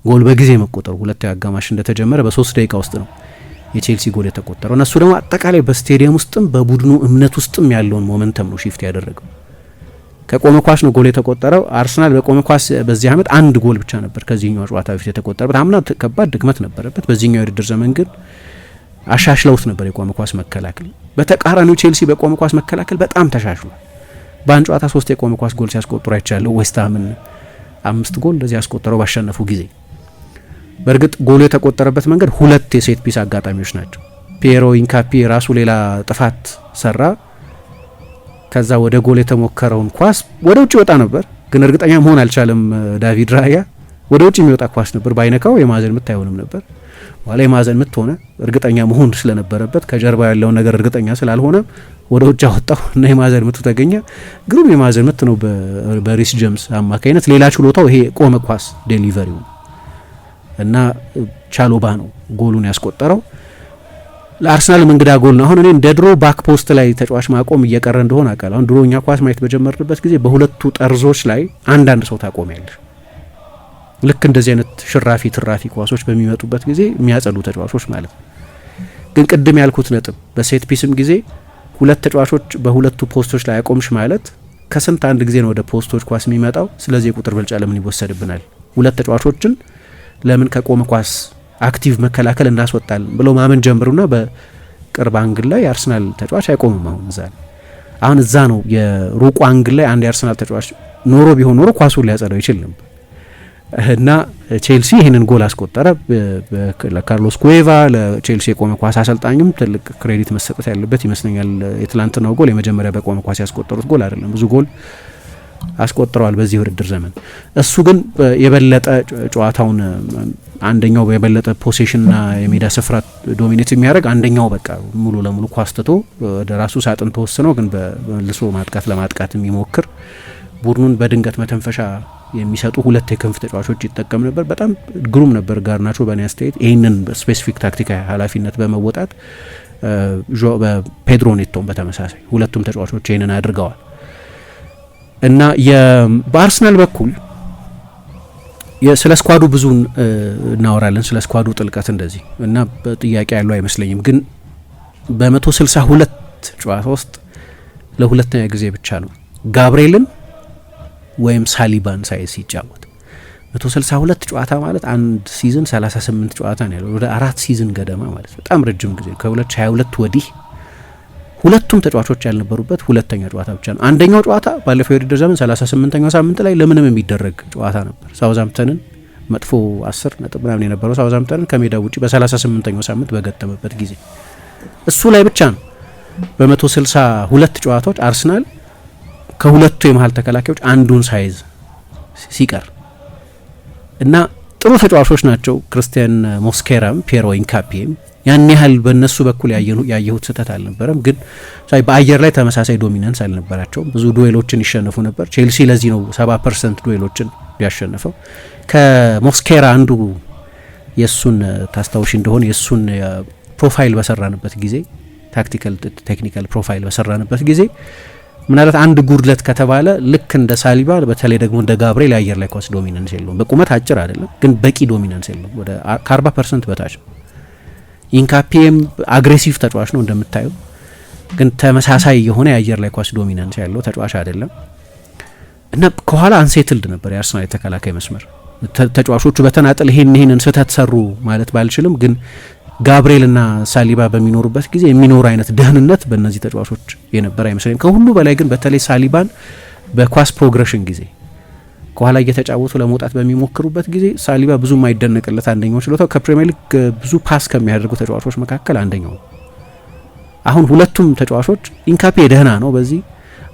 ጎል በጊዜ መቆጠሩ ሁለተኛው አጋማሽ እንደተጀመረ በ3 ደቂቃ ውስጥ ነው የቼልሲ ጎል የተቆጠረው። እነሱ ደግሞ አጠቃላይ በስቴዲየም ውስጥም በቡድኑ እምነት ውስጥም ያለውን ሞመንተም ነው ሺፍት ያደረገው። ከቆመ ኳስ ነው ጎል የተቆጠረው። አርሰናል በቆመ ኳስ በዚህ ዓመት 1 ጎል ብቻ ነበር ከዚህኛው ጨዋታ በፊት የተቆጠረበት። አምና ከባድ ድክመት ነበረበት። በዚህኛው የውድድር ዘመን ግን አሻሽለውት ነበር የቆመ ኳስ መከላከል። በተቃራኒው ቼልሲ በቆመ ኳስ መከላከል በጣም ተሻሽሏል። በአንድ ጨዋታ 3 የቆመ ኳስ ጎል ሲያስቆጥሩ አይቻለሁ። ዌስትሃምን 5 ጎል እንደዚህ ያስቆጠረው ባሸነፉ ጊዜ። በእርግጥ ጎሉ የተቆጠረበት መንገድ 2 የሴት ፒስ አጋጣሚዎች ናቸው። ፒየሮ ኢንካፒ ራሱ ሌላ ጥፋት ሰራ። ከዛ ወደ ጎል የተሞከረውን ኳስ ወደ ውጭ ወጣ ነበር፣ ግን እርግጠኛ መሆን አልቻለም ዳቪድ ራያ። ወደ ውጭ የሚወጣ ኳስ ነበር፣ ባይነካው የማዕዘን ምት አይሆንም ነበር። በኋላ የማዕዘን ምት ሆነ። እርግጠኛ መሆን ስለነበረበት ከጀርባ ያለውን ነገር እርግጠኛ ስላልሆነ ወደ ውጭ አወጣው እና የማዕዘን ምቱ ተገኘ። ግሩም የማዕዘን ምት ነው በሪስ ጀምስ አማካይነት። ሌላ ችሎታው ይሄ ቆመ ኳስ ዴሊቨሪው እና ቻሎባ ነው ጎሉን ያስቆጠረው። ለአርሰናል እንግዳ ጎል ነው። አሁን እኔ እንደ ድሮ ባክ ፖስት ላይ ተጫዋች ማቆም እየቀረ እንደሆነ አውቃለሁ። አሁን ድሮ እኛ ኳስ ማየት በጀመርንበት ጊዜ በሁለቱ ጠርዞች ላይ አንዳንድ ሰው ታቆሚያለሽ። ልክ እንደዚህ አይነት ሽራፊ ትራፊ ኳሶች በሚመጡበት ጊዜ የሚያጸዱ ተጫዋቾች ማለት ነው። ግን ቅድም ያልኩት ነጥብ በሴት ፒስም ጊዜ 2 ተጫዋቾች በሁለቱ ፖስቶች ላይ አቆምሽ ማለት ከስንት አንድ ጊዜ ነው ወደ ፖስቶች ኳስ የሚመጣው። ስለዚህ የቁጥር ብልጫ ለምን ይወሰድብናል? 2 ተጫዋቾችን ለምን ከቆመ ኳስ አክቲቭ መከላከል እናስወጣል ብለው ማመን ጀምሩና በቅርብ አንግል ላይ የአርሰናል ተጫዋች አይቆምም። አሁን እዛ ነው የሩቁ አንግል ላይ አንድ የአርሰናል ተጫዋች ኖሮ ቢሆን ኖሮ ኳሱን ሊያጸዳው ይችል ነበር። እና ቼልሲ ይህንን ጎል አስቆጠረ። ለካርሎስ ኩዌቫ ለቼልሲ የቆመ ኳስ አሰልጣኙም ትልቅ ክሬዲት መሰጠት ያለበት ይመስለኛል። የትላንትናው ጎል የመጀመሪያ በቆመ ኳስ ያስቆጠሩት ጎል አይደለም፣ ብዙ ጎል አስቆጥረዋል በዚህ ውድድር ዘመን። እሱ ግን የበለጠ ጨዋታውን አንደኛው የበለጠ ፖሴሽንና የሜዳ ስፍራ ዶሚኔት የሚያደርግ አንደኛው በቃ ሙሉ ለሙሉ ኳስ ትቶ ወደ ራሱ ሳጥን ተወስነው ግን በመልሶ ማጥቃት ለማጥቃት የሚሞክር ቡድኑን በድንገት መተንፈሻ የሚሰጡ ሁለት የክንፍ ተጫዋቾች ይጠቀም ነበር። በጣም ግሩም ነበር ጋርናቾ በኔ አስተያየት ይህንን ስፔሲፊክ ታክቲካዊ ኃላፊነት በመወጣት ፔድሮ ኔቶም በተመሳሳይ ሁለቱም ተጫዋቾች ይህንን አድርገዋል። እና በአርሰናል በኩል ስለ ስኳዱ ብዙ እናወራለን፣ ስለ ስኳዱ ጥልቀት እንደዚህ እና ጥያቄ ያለው አይመስለኝም። ግን በ162 ጨዋታ ውስጥ ለሁለተኛ ጊዜ ብቻ ነው ጋብርኤልን ወይም ሳሊባን ሳይዝ ሲጫወት 162 ጨዋታ ማለት አንድ ሲዝን 38 ጨዋታ ነው ያለው፣ ወደ 4 ሲዝን ገደማ ማለት በጣም ረጅም ጊዜ። ከ2022 ወዲህ ሁለቱም ተጫዋቾች ያልነበሩበት ሁለተኛ ጨዋታ ብቻ ነው። አንደኛው ጨዋታ ባለፈው የውድድር ዘመን 38ኛው ሳምንት ላይ ለምንም የሚደረግ ጨዋታ ነበር። ሳውዛምፕተንን መጥፎ 10 ነጥብ ምናምን የነበረው ሳውዛምፕተንን ከሜዳ ውጪ በ38ኛው ሳምንት በገጠመበት ጊዜ እሱ ላይ ብቻ ነው በ162 ጨዋታዎች አርሰናል ከሁለቱ የመሀል ተከላካዮች አንዱን ሳይዝ ሲቀር እና ጥሩ ተጫዋቾች ናቸው። ክርስቲያን ሞስኬራም ፒየሮ ኢንካፒም ያን ያህል በእነሱ በኩል ያየሁት ስህተት አልነበረም። ግን በአየር ላይ ተመሳሳይ ዶሚናንስ አልነበራቸውም። ብዙ ዱዌሎችን ይሸነፉ ነበር። ቼልሲ ለዚህ ነው 70% ዱዌሎችን ያሸነፈው። ከሞስኬራ አንዱ የእሱን ታስታውሽ እንደሆነ የእሱን ፕሮፋይል በሰራንበት ጊዜ ቴክኒካል ፕሮፋይል በሰራንበት ጊዜ ምናልባት አንድ ጉድለት ከተባለ ልክ እንደ ሳሊባ በተለይ ደግሞ እንደ ጋብርኤል የአየር ላይ ኳስ ዶሚናንስ የለውም። በቁመት አጭር አይደለም፣ ግን በቂ ዶሚናንስ የለውም። ወደ 40% በታች ነው። ኢንካፒም አግሬሲቭ ተጫዋች ነው እንደምታየው፣ ግን ተመሳሳይ የሆነ የአየር ላይ ኳስ ዶሚናንስ ያለው ተጫዋች አይደለም እና ከኋላ አንሴትልድ ነበር የአርሰናል የተከላካይ መስመር። ተጫዋቾቹ በተናጠል ይሄንን ስህተት ሰሩ ማለት ባልችልም፣ ግን ጋብርኤልና ሳሊባ በሚኖሩበት ጊዜ የሚኖሩ አይነት ደህንነት በእነዚህ ተጫዋቾች የነበረ አይመስለኝም። ከሁሉ በላይ ግን በተለይ ሳሊባን በኳስ ፕሮግሬሽን ጊዜ ከኋላ እየተጫወቱ ለመውጣት በሚሞክሩበት ጊዜ ሳሊባ ብዙ የማይደነቅለት አንደኛው ችሎታው ከፕሪሚየር ሊግ ብዙ ፓስ ከሚያደርጉ ተጫዋቾች መካከል አንደኛው ነው። አሁን ሁለቱም ተጫዋቾች ኢንካፒ ደህና ነው በዚህ፣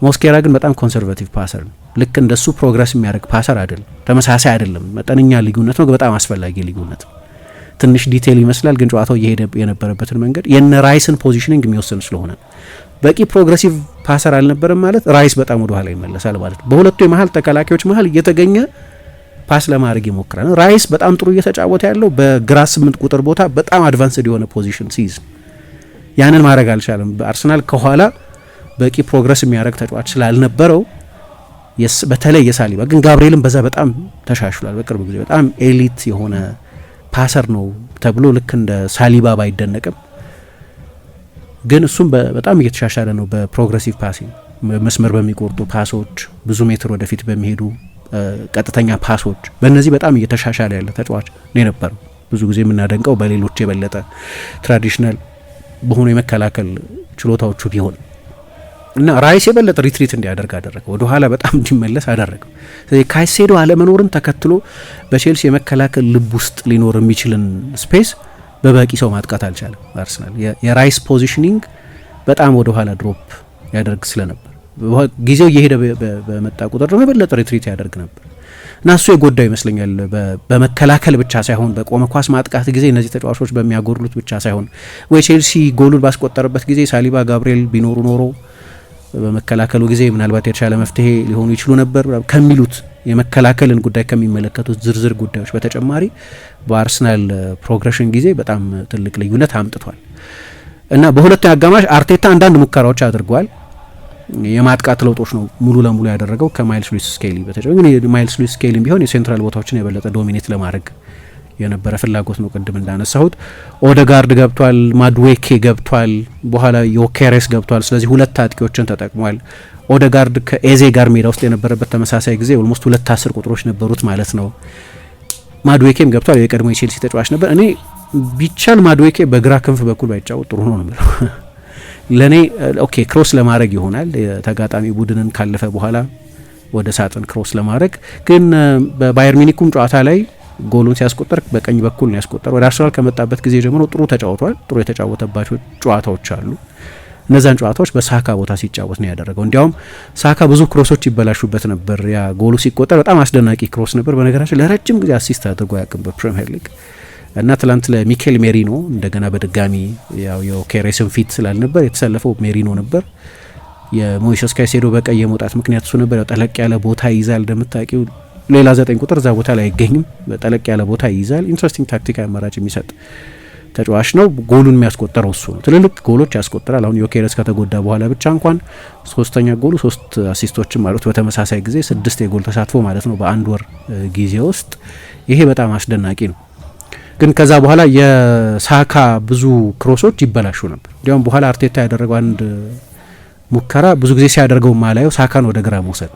ሞስኬራ ግን በጣም ኮንሰርቫቲቭ ፓሰር ነው። ልክ እንደሱ ፕሮግረስ የሚያደርግ ፓሰር አይደለም። ተመሳሳይ አይደለም፣ መጠነኛ ልዩነት ነው፣ በጣም አስፈላጊ ልዩነት ነው። ትንሽ ዲቴይል ይመስላል፣ ግን ጨዋታው እየሄደ የነበረበትን መንገድ የነ ራይስን ፖዚሽኒንግ የሚወስን ስለሆነ በቂ ፕሮግሬሲቭ ፓሰር አልነበረም ማለት ራይስ በጣም ወደ ኋላ ይመለሳል ማለት ነው። በሁለቱ የመሀል ተከላካዮች መሀል እየተገኘ ፓስ ለማድረግ ይሞክራል። ራይስ በጣም ጥሩ እየተጫወተ ያለው በግራ 8 ቁጥር ቦታ በጣም አድቫንስድ የሆነ ፖዚሽን ሲይዝ ያንን ማድረግ አልቻለም። በአርሰናል ከኋላ በቂ ፕሮግረስ የሚያደርግ ተጫዋች ስላልነበረው በተለይ የሳሊባ ግን ጋብርኤልም በዛ በጣም ተሻሽሏል። በቅርብ ጊዜ በጣም ኤሊት የሆነ ፓሰር ነው ተብሎ ልክ እንደ ሳሊባ ባይደነቅም ግን እሱም በጣም እየተሻሻለ ነው። በፕሮግሬሲቭ ፓሲንግ መስመር በሚቆርጡ ፓሶች፣ ብዙ ሜትር ወደፊት በሚሄዱ ቀጥተኛ ፓሶች፣ በእነዚህ በጣም እየተሻሻለ ያለ ተጫዋች ነው የነበረው። ብዙ ጊዜ የምናደንቀው በሌሎች የበለጠ ትራዲሽናል በሆኑ የመከላከል ችሎታዎቹ ቢሆን እና ራይስ የበለጠ ሪትሪት እንዲያደርግ አደረገው፣ ወደ ኋላ በጣም እንዲመለስ አደረገው። ስለዚህ ካይሴዶ አለመኖርን ተከትሎ በቼልሲ የመከላከል ልብ ውስጥ ሊኖር የሚችልን ስፔስ በበቂ ሰው ማጥቃት አልቻለም አርሰናል። የራይስ ፖዚሽኒንግ በጣም ወደ ኋላ ድሮፕ ያደርግ ስለነበር ጊዜው እየሄደ በመጣ ቁጥር ደግሞ የበለጠ ሪትሪት ያደርግ ነበር እና እሱ የጎዳው ይመስለኛል። በመከላከል ብቻ ሳይሆን በቆመ ኳስ ማጥቃት ጊዜ እነዚህ ተጫዋቾች በሚያጎድሉት ብቻ ሳይሆን ወይ ቼልሲ ጎሉን ባስቆጠረበት ጊዜ ሳሊባ፣ ጋብርኤል ቢኖሩ ኖሮ በመከላከሉ ጊዜ ምናልባት የተሻለ መፍትሄ ሊሆኑ ይችሉ ነበር ከሚሉት የመከላከልን ጉዳይ ከሚመለከቱት ዝርዝር ጉዳዮች በተጨማሪ በአርሰናል ፕሮግሬሽን ጊዜ በጣም ትልቅ ልዩነት አምጥቷል እና በሁለተኛ አጋማሽ አርቴታ አንዳንድ ሙከራዎች አድርጓል። የማጥቃት ለውጦች ነው ሙሉ ለሙሉ ያደረገው ከማይልስ ሉዊስ ስኬሊ በተጨማሪ ግን ማይልስ ሉዊስ ስኬሊም ቢሆን የሴንትራል ቦታዎችን የበለጠ ዶሚኔት ለማድረግ የነበረ ፍላጎት ነው። ቅድም እንዳነሳሁት ኦደጋርድ ገብቷል፣ ማድዌኬ ገብቷል፣ በኋላ ዮኬሬስ ገብቷል። ስለዚህ ሁለት አጥቂዎችን ተጠቅሟል። ኦደጋርድ ከኤዜ ጋር ሜዳ ውስጥ የነበረበት ተመሳሳይ ጊዜ ኦልሞስት 2 ቁጥሮች ነበሩት ማለት ነው። ማድዌኬም ገብቷል፣ የቀድሞ የቼልሲ ተጫዋች ነበር። እኔ ቢቻል ማድዌኬ በግራ ክንፍ በኩል ባይጫወት ጥሩ ነው ነው ለእኔ ኦኬ ክሮስ ለማድረግ ይሆናል የተጋጣሚ ቡድንን ካለፈ በኋላ ወደ ሳጥን ክሮስ ለማድረግ። ግን በባየር ሚኒኩም ጨዋታ ላይ ጎሉን ሲያስቆጠር በቀኝ በኩል ነው ያስቆጠር። ወደ አርሰናል ከመጣበት ጊዜ ጀምሮ ጥሩ ተጫውቷል። ጥሩ የተጫወተባቸው ጨዋታዎች አሉ። እነዛን ጨዋታዎች በሳካ ቦታ ሲጫወት ነው ያደረገው። እንዲያውም ሳካ ብዙ ክሮሶች ይበላሹበት ነበር። ያ ጎሉ ሲቆጠር በጣም አስደናቂ ክሮስ ነበር። በነገራችን ለረጅም ጊዜ አሲስት አድርጎ ያቅም በፕሪሚየር ሊግ እና ትላንት ለሚኬል ሜሪኖ እንደገና በድጋሚ ያው የኬሬስን ፊት ስላልነበር የተሰለፈው ሜሪኖ ነበር። የሞይሰስ ካይሴዶ በቀይ የመውጣት ምክንያት እሱ ነበር። ያው ጠለቅ ያለ ቦታ ይይዛል እንደምታውቂው። ሌላ 9 ቁጥር እዛ ቦታ ላይ አይገኝም። በጠለቅ ያለ ቦታ ይይዛል። ኢንትረስቲንግ ታክቲካዊ አማራጭ የሚሰጥ ተጫዋች ነው። ጎሉን የሚያስቆጠረው እሱ ነው። ትልልቅ ጎሎች ያስቆጥራል። አሁን ዮኬረስ ከተጎዳ በኋላ ብቻ እንኳን 3ኛ ጎሉ 3 አሲስቶችም ማለት በተመሳሳይ ጊዜ 6 የጎል ተሳትፎ ማለት ነው በአንድ ወር ጊዜ ውስጥ። ይሄ በጣም አስደናቂ ነው። ግን ከዛ በኋላ የሳካ ብዙ ክሮሶች ይበላሹ ነበር። እንዲያውም በኋላ አርቴታ ያደረገው አንድ ሙከራ ብዙ ጊዜ ሲያደርገው ማላየው ሳካን ወደ ግራ መውሰድ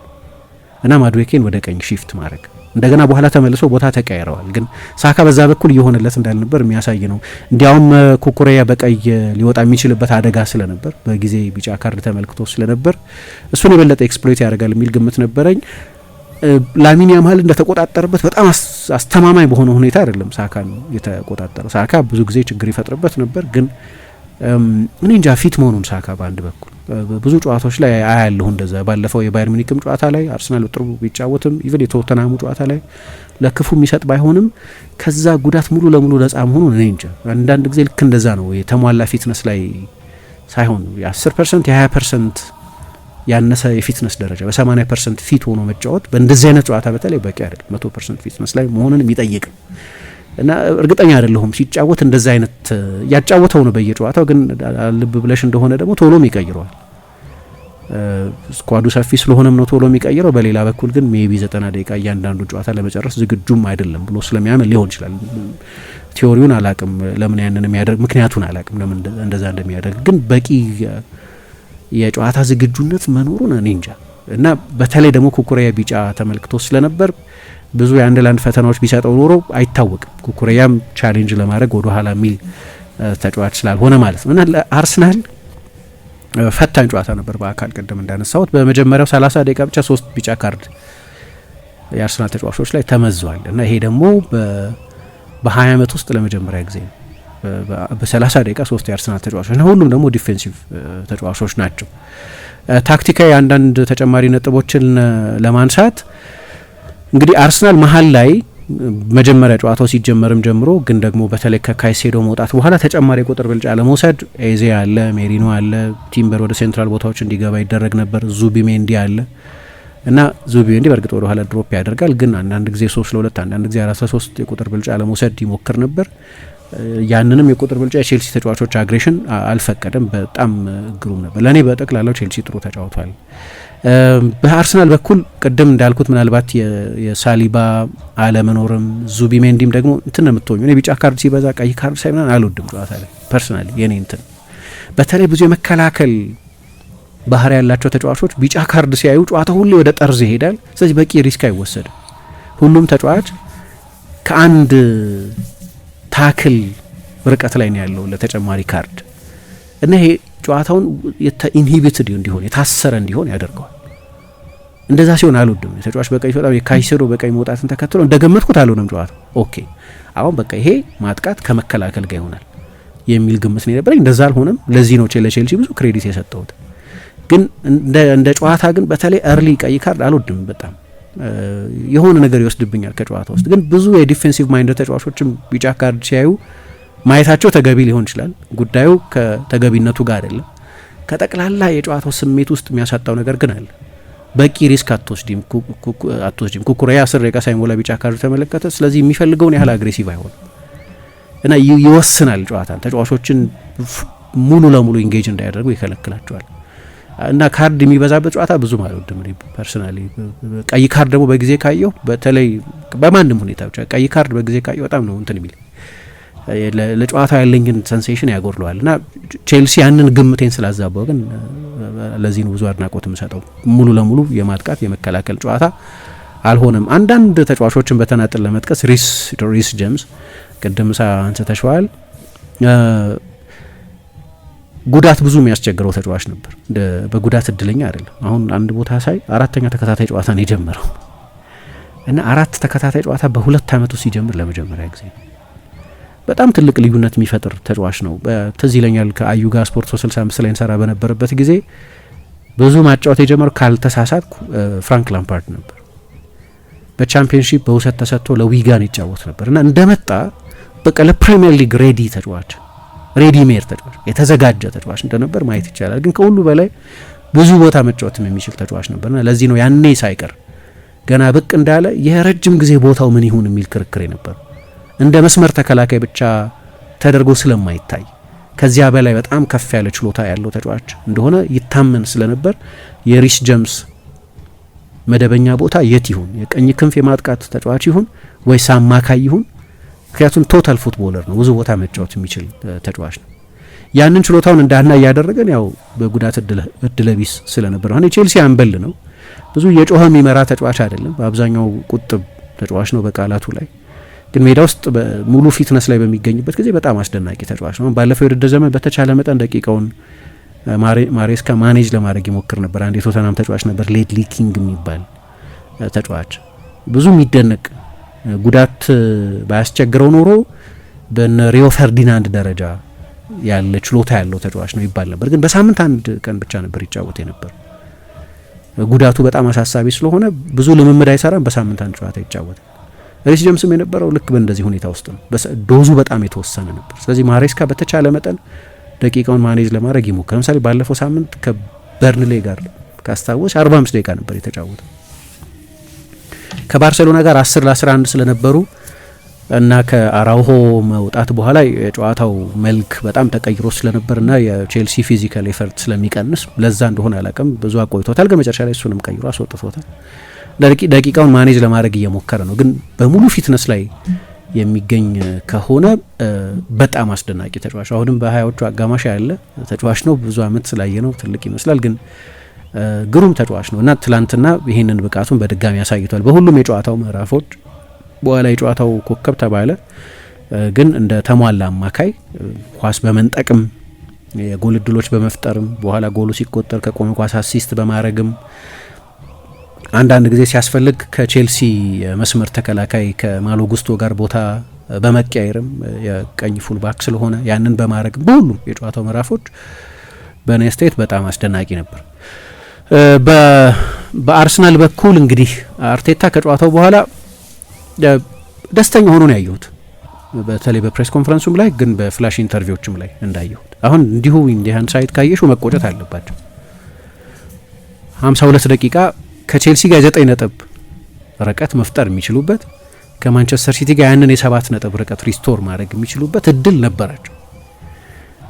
እና ማድዌኬን ወደ ቀኝ ሺፍት ማድረግ እንደገና በኋላ ተመልሶ ቦታ ተቀያይረዋል። ግን ሳካ በዛ በኩል እየሆነለት እንዳልነበር የሚያሳይ ነው። እንዲያውም ኩኩሬያ በቀይ ሊወጣ የሚችልበት አደጋ ስለነበር በጊዜ ቢጫ ካርድ ተመልክቶ ስለነበር እሱን የበለጠ ኤክስፕሎይት ያደርጋል የሚል ግምት ነበረኝ። ላሚን ያማል እንደተቆጣጠረበት በጣም አስተማማኝ በሆነ ሁኔታ አይደለም ሳካን የተቆጣጠረው። ሳካ ብዙ ጊዜ ችግር ይፈጥርበት ነበር። ግን እኔ እንጃ ፊት መሆኑን ሳካ በአንድ በኩል ብዙ ጨዋታዎች ላይ አያለሁ እንደዛ። ባለፈው የባየር ሚኒክም ጨዋታ ላይ አርሰናል ጥሩ ቢጫወትም ኢቭን የቶተናሙ ጨዋታ ላይ ለክፉ የሚሰጥ ባይሆንም ከዛ ጉዳት ሙሉ ለሙሉ ነጻ መሆኑን እኔ እንጃ። አንዳንድ ጊዜ ልክ እንደዛ ነው። የተሟላ ፊትነስ ላይ ሳይሆን የ10% የ20% ያነሰ የፊትነስ ደረጃ በ80% ፊት ሆኖ መጫወት በእንደዚህ አይነት ጨዋታ በተለይ በቂ አይደለም። 100% ፊትነስ ላይ መሆንን የሚጠይቅ እና እርግጠኛ አይደለሁም ሲጫወት እንደዛ አይነት ያጫወተው ነው በየጨዋታው። ግን ልብ ብለሽ እንደሆነ ደግሞ ቶሎም ይቀይረዋል። ስኳዱ ሰፊ ስለሆነም ነው ቶሎ የሚቀይረው። በሌላ በኩል ግን ሜቢ 90 ደቂቃ እያንዳንዱ ጨዋታ ለመጨረስ ዝግጁም አይደለም ብሎ ስለሚያምን ሊሆን ይችላል። ቲዮሪውን አላቅም ለምን ያንን የሚያደርግ ምክንያቱን አላቅም ለምን እንደዛ እንደሚያደርግ። ግን በቂ የጨዋታ ዝግጁነት መኖሩን እኔ እንጃ። እና በተለይ ደግሞ ኩኩሬያ ቢጫ ተመልክቶ ስለነበር ብዙ የአንድ ለአንድ ፈተናዎች ቢሰጠው ኖሮ አይታወቅም። ኩኩሬያም ቻሌንጅ ለማድረግ ወደ ኋላ የሚል ተጫዋች ስላልሆነ ማለት ነው። እና ለአርሰናል ፈታኝ ጨዋታ ነበር በአካል ቅድም እንዳነሳሁት። በመጀመሪያው 30 ደቂቃ ብቻ 3 ቢጫ ካርድ የአርሰናል ተጫዋቾች ላይ ተመዟል። እና ይሄ ደግሞ በ20 ዓመት ውስጥ ለመጀመሪያ ጊዜ ነው። በ30 ደቂቃ 3 የአርሰናል ተጫዋቾች እና ሁሉም ደግሞ ዲፌንሲቭ ተጫዋቾች ናቸው። ታክቲካዊ አንዳንድ ተጨማሪ ነጥቦችን ለማንሳት እንግዲህ አርሰናል መሀል ላይ መጀመሪያ ጨዋታው ሲጀመርም ጀምሮ ግን ደግሞ በተለይ ከካይሴዶ መውጣት በኋላ ተጨማሪ ቁጥር ብልጫ ለመውሰድ ኤዜ አለ፣ ሜሪኖ አለ፣ ቲምበር ወደ ሴንትራል ቦታዎች እንዲገባ ይደረግ ነበር። ዙቢሜንዲ አለ እና ዙቢሜንዲ በእርግጥ ወደ ኋላ ድሮፕ ያደርጋል። ግን አንዳንድ ጊዜ 3-2 አንዳንድ ጊዜ 4-3 የቁጥር ብልጫ ለመውሰድ ይሞክር ነበር። ያንንም የቁጥር ብልጫ የቼልሲ ተጫዋቾች አግሬሽን አልፈቀደም። በጣም ግሩም ነበር። ለእኔ በጠቅላላው ቼልሲ ጥሩ ተጫውቷል። በአርሰናል በኩል ቅድም እንዳልኩት ምናልባት የሳሊባ አለመኖርም ዙቢሜንዲም ደግሞ እንትን ነው የምትሆኙ። እኔ ቢጫ ካርድ ሲበዛ ቀይ ካርድ ሳይሆን አልወድም ጨዋታ ላይ ፐርሰናሊ የኔ እንትን በተለይ ብዙ የመከላከል ባህሪ ያላቸው ተጫዋቾች ቢጫ ካርድ ሲያዩ ጨዋታ ሁሌ ወደ ጠርዝ ይሄዳል። ስለዚህ በቂ ሪስክ አይወሰድም። ሁሉም ተጫዋች ከአንድ ታክል ርቀት ላይ ነው ያለው ለተጨማሪ ካርድ እና ይሄ ጨዋታውን ኢንሂቢትድ እንዲሆን የታሰረ እንዲሆን ያደርገዋል። እንደዛ ሲሆን አልወድም። ተጫዋች በቀይ በጣም የካይሴዶ በቀይ መውጣትን ተከትሎ እንደገመትኩት አልሆነም ጨዋታው። ኦኬ አሁን በቃ ይሄ ማጥቃት ከመከላከል ጋር ይሆናል የሚል ግምት ነው የነበረኝ። እንደዛ አልሆነም። ለዚህ ነው ለቼልሲ ብዙ ክሬዲት የሰጠሁት። ግን እንደ ጨዋታ ግን በተለይ እርሊ ቀይ ካርድ አልወድም። በጣም የሆነ ነገር ይወስድብኛል ከጨዋታ ውስጥ። ግን ብዙ የዲፌንሲቭ ማይንድ ተጫዋቾችም ቢጫ ካርድ ሲያዩ ማየታቸው ተገቢ ሊሆን ይችላል። ጉዳዩ ከተገቢነቱ ጋር አይደለም፣ ከጠቅላላ የጨዋታው ስሜት ውስጥ የሚያሳጣው ነገር ግን አለ። በቂ ሪስክ አትወስጂም። ኩኩሬያ 10 ደቂቃ ሳይሞላ ቢጫ ካርድ ተመለከተ። ስለዚህ የሚፈልገውን ያህል አግሬሲቭ አይሆንም እና ይወስናል ጨዋታን። ተጫዋቾችን ሙሉ ለሙሉ ኢንጌጅ እንዳያደርጉ ይከለክላቸዋል። እና ካርድ የሚበዛበት ጨዋታ ብዙም አልወድም ፐርሰናሊ። ቀይ ካርድ ደግሞ በጊዜ ካየው በተለይ በማንም ሁኔታ ብቻ ቀይ ካርድ በጊዜ ካየው በጣም ነው እንትን የሚል ለጨዋታ ያለኝን ሰንሴሽን ያጎድለዋል። እና ቼልሲ ያንን ግምቴን ስላዛባው ግን ለዚህ ነው ብዙ አድናቆት የምሰጠው። ሙሉ ለሙሉ የማጥቃት የመከላከል ጨዋታ አልሆነም። አንዳንድ ተጫዋቾችን በተናጥል ለመጥቀስ ሪስ ጄምስ ቅድም አንስተሽዋል። ጉዳት ብዙ የሚያስቸግረው ተጫዋች ነበር። በጉዳት እድለኛ አይደለም። አሁን አንድ ቦታ ሳይ 4ኛ ተከታታይ ጨዋታ ነው የጀመረው እና 4 ተከታታይ ጨዋታ በ2 ዓመቱ ሲጀምር ለመጀመሪያ ጊዜ በጣም ትልቅ ልዩነት የሚፈጥር ተጫዋች ነው። ትዝ ይለኛል ከአዩ ጋር ስፖርት 365 ላይ እንሰራ በነበረበት ጊዜ ብዙ ማጫወት የጀመረው ካልተሳሳትኩ ፍራንክ ላምፓርድ ነበር። በቻምፒየንሺፕ በውሰት ተሰጥቶ ለዊጋን ይጫወት ነበር እና እንደመጣ በቃ ለፕሪሚየር ሊግ ሬዲ ተጫዋች ሬዲሜድ ተጫዋች የተዘጋጀ ተጫዋች እንደነበር ማየት ይቻላል። ግን ከሁሉ በላይ ብዙ ቦታ መጫወትም የሚችል ተጫዋች ነበርና ለዚህ ነው ያኔ ሳይቀር ገና ብቅ እንዳለ የረጅም ጊዜ ቦታው ምን ይሁን የሚል ክርክር ነበር። እንደ መስመር ተከላካይ ብቻ ተደርጎ ስለማይታይ ከዚያ በላይ በጣም ከፍ ያለ ችሎታ ያለው ተጫዋች እንደሆነ ይታመን ስለነበር የሪስ ጀምስ መደበኛ ቦታ የት ይሁን፣ የቀኝ ክንፍ የማጥቃት ተጫዋች ይሁን ወይስ አማካይ ይሁን፣ ምክንያቱም ቶታል ፉትቦለር ነው፣ ብዙ ቦታ መጫወት የሚችል ተጫዋች ነው። ያንን ችሎታውን እንዳና እያደረገን ያው በጉዳት እድለቢስ ስለነበር አሁን የቼልሲ አንበል ነው። ብዙ የጮኸ የሚመራ ተጫዋች አይደለም፣ በአብዛኛው ቁጥብ ተጫዋች ነው በቃላቱ ላይ። ግን ሜዳ ውስጥ ሙሉ ፊትነስ ላይ በሚገኝበት ጊዜ በጣም አስደናቂ ተጫዋች ነው። ባለፈው የውድድር ዘመን በተቻለ መጠን ደቂቃውን ማሬስካ ማኔጅ ለማድረግ ይሞክር ነበር። አንድ የቶተናም ተጫዋች ነበር ሌድሊ ኪንግ የሚባል ተጫዋች፣ ብዙ የሚደነቅ ጉዳት ባያስቸግረው ኖሮ በነ ሪዮ ፈርዲናንድ ደረጃ ያለ ችሎታ ያለው ተጫዋች ነው ይባል ነበር። ግን በሳምንት አንድ ቀን ብቻ ነበር ይጫወት የነበር። ጉዳቱ በጣም አሳሳቢ ስለሆነ ብዙ ልምምድ አይሰራም፣ በሳምንት አንድ ጨዋታ ይጫወታል። ሪስ ጀምስም የነበረው ልክ በእንደዚህ ሁኔታ ውስጥ ነው። ዶዙ በጣም የተወሰነ ነበር። ስለዚህ ማሬስካ በተቻለ መጠን ደቂቃውን ማኔጅ ለማድረግ ይሞክር። ለምሳሌ ባለፈው ሳምንት ከበርንሌ ጋር ካስታወስ 45 ደቂቃ ነበር የተጫወተው። ከባርሴሎና ጋር 10 ለ11 ስለነበሩ እና ከአራውሆ መውጣት በኋላ የጨዋታው መልክ በጣም ተቀይሮ ስለነበርና የቼልሲ ፊዚካል ኤፈርት ስለሚቀንስ ለዛ እንደሆነ አላውቅም ብዙ አቆይቶታል። ግን መጨረሻ ላይ እሱንም ቀይሮ አስወጥቶታል። ደቂቃውን ማኔጅ ለማድረግ እየሞከረ ነው። ግን በሙሉ ፊትነስ ላይ የሚገኝ ከሆነ በጣም አስደናቂ ተጫዋች፣ አሁንም በ20ዎቹ አጋማሽ ያለ ተጫዋች ነው። ብዙ አመት ስላየ ነው ትልቅ ይመስላል፣ ግን ግሩም ተጫዋች ነው እና ትላንትና ይህንን ብቃቱን በድጋሚ ያሳይቷል በሁሉም የጨዋታው ምዕራፎች። በኋላ የጨዋታው ኮከብ ተባለ። ግን እንደ ተሟላ አማካይ ኳስ በመንጠቅም የጎል እድሎች በመፍጠርም በኋላ ጎሉ ሲቆጠር ከቆመ ኳስ አሲስት በማድረግም አንዳንድ ጊዜ ሲያስፈልግ ከቼልሲ መስመር ተከላካይ ከማሎ ጉስቶ ጋር ቦታ በመቀያየርም የቀኝ ፉልባክ ስለሆነ ያንን በማድረግ በሁሉም የጨዋታው ምዕራፎች በኔ ስቴት በጣም አስደናቂ ነበር። በአርሰናል በኩል እንግዲህ አርቴታ ከጨዋታው በኋላ ደስተኛ ሆኖ ነው ያየሁት። በተለይ በፕሬስ ኮንፈረንሱም ላይ ግን በፍላሽ ኢንተርቪዎችም ላይ እንዳየሁት። አሁን እንዲሁ ኢንዲያን ሳይት ካየሹ መቆጨት አለባቸው። 52 ደቂቃ ከቼልሲ ጋር 9 ነጥብ ርቀት መፍጠር የሚችሉበት፣ ከማንቸስተር ሲቲ ጋር ያንን የ7 ነጥብ ርቀት ሪስቶር ማድረግ የሚችሉበት እድል ነበራቸው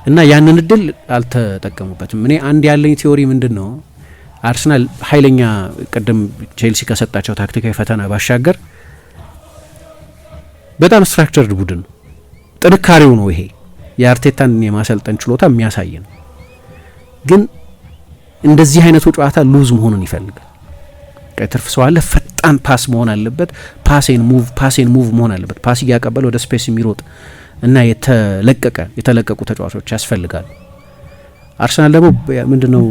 እና ያንን እድል አልተጠቀሙበትም። እኔ አንድ ያለኝ ቲዮሪ ምንድን ነው፣ አርሰናል ኃይለኛ ቅድም ቼልሲ ከሰጣቸው ታክቲካዊ ፈተና ባሻገር በጣም ስትራክቸርድ ቡድን ነው። ጥንካሬው ነው ይሄ የአርቴታን የማሰልጠን ችሎታ የሚያሳይ ነው። ግን እንደዚህ አይነቱ ጨዋታ ሉዝ መሆኑን ይፈልጋል። ትርፍ ሰው አለ፣ ፈጣን ፓስ መሆን አለበት፣ ፓሴን ሙቭ መሆን አለበት፣ ፓስ እያቀበለ ወደ ስፔስ የሚሮጥ እና የተለቀቁ ተጫዋቾች ያስፈልጋሉ። አርሰናል ደግሞ ምንድነው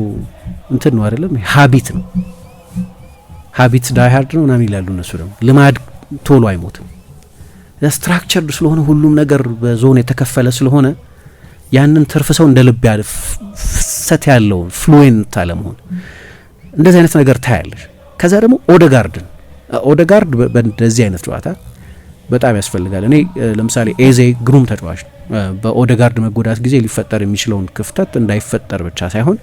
እንትን ነው አይደለም፣ ሀቢት ነው፣ ሀቢት ዳይ ሃርድ ነው ምናምን ይላሉ እነሱ። ደግሞ ልማድ ቶሎ አይሞትም። ስትራክቸርድ ስለሆነ ሁሉም ነገር በዞን የተከፈለ ስለሆነ ያንን ትርፍ ሰው እንደ ልብ ያለ ፍሰት ያለው ፍሉዌንት አለመሆን እንደዚህ አይነት ነገር ታያለሽ። ከዛ ደግሞ ኦደጋርድ በእንደዚህ አይነት ጨዋታ በጣም ያስፈልጋል። እኔ ለምሳሌ ኤዜ ግሩም ተጫዋች በኦደጋርድ መጎዳት ጊዜ ሊፈጠር የሚችለውን ክፍተት እንዳይፈጠር ብቻ ሳይሆን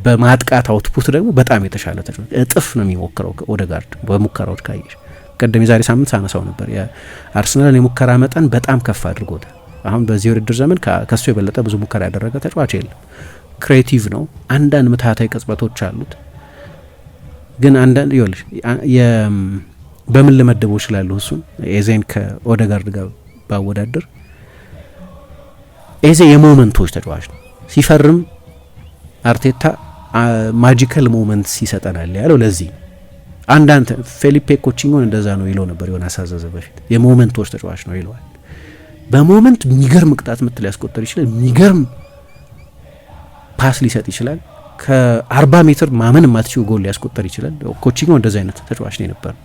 በማጥቃት አውትፑት ደግሞ በጣም የተሻለ ተጫዋች፣ እጥፍ ነው የሚሞክረው ኦደጋርድ በሙከራዎች ካየሽ። ቀደም የዛሬ ሳምንት ሳነሳው ነበር የአርሰናልን የሙከራ መጠን በጣም ከፍ አድርጎታል። አሁን በዚህ ውድድር ዘመን ከሱ የበለጠ ብዙ ሙከራ ያደረገ ተጫዋች የለም። ክሬቲቭ ነው፣ አንዳንድ ምትሃታዊ ቅጽበቶች አሉት። ግን አንዳንድ ይኸውልሽ በምን ልመደበው እችላለሁ እሱን ኤዜን ከኦደጋርድ ጋር ባወዳደር፣ ኤዜ የሞመንቶች ተጫዋች ነው። ሲፈርም አርቴታ ማጂካል ሞመንትስ ይሰጠናል ያለው ለዚህ አንዳንድ ፌሊፔ ኮቺኞን እንደዛ ነው ይለው ነበር የሆነ አሳዘዘ በፊት የሞመንቶች ተጫዋች ነው ይለዋል። በሞመንት የሚገርም ቅጣት ምት ሊያስቆጥር ይችላል፣ የሚገርም ፓስ ሊሰጥ ይችላል። ከ40 ሜትር ማመን የማትችው ጎል ሊያስቆጠር ይችላል። ኮቺኞ እንደዚህ አይነት ተጫዋች ነው የነበረው።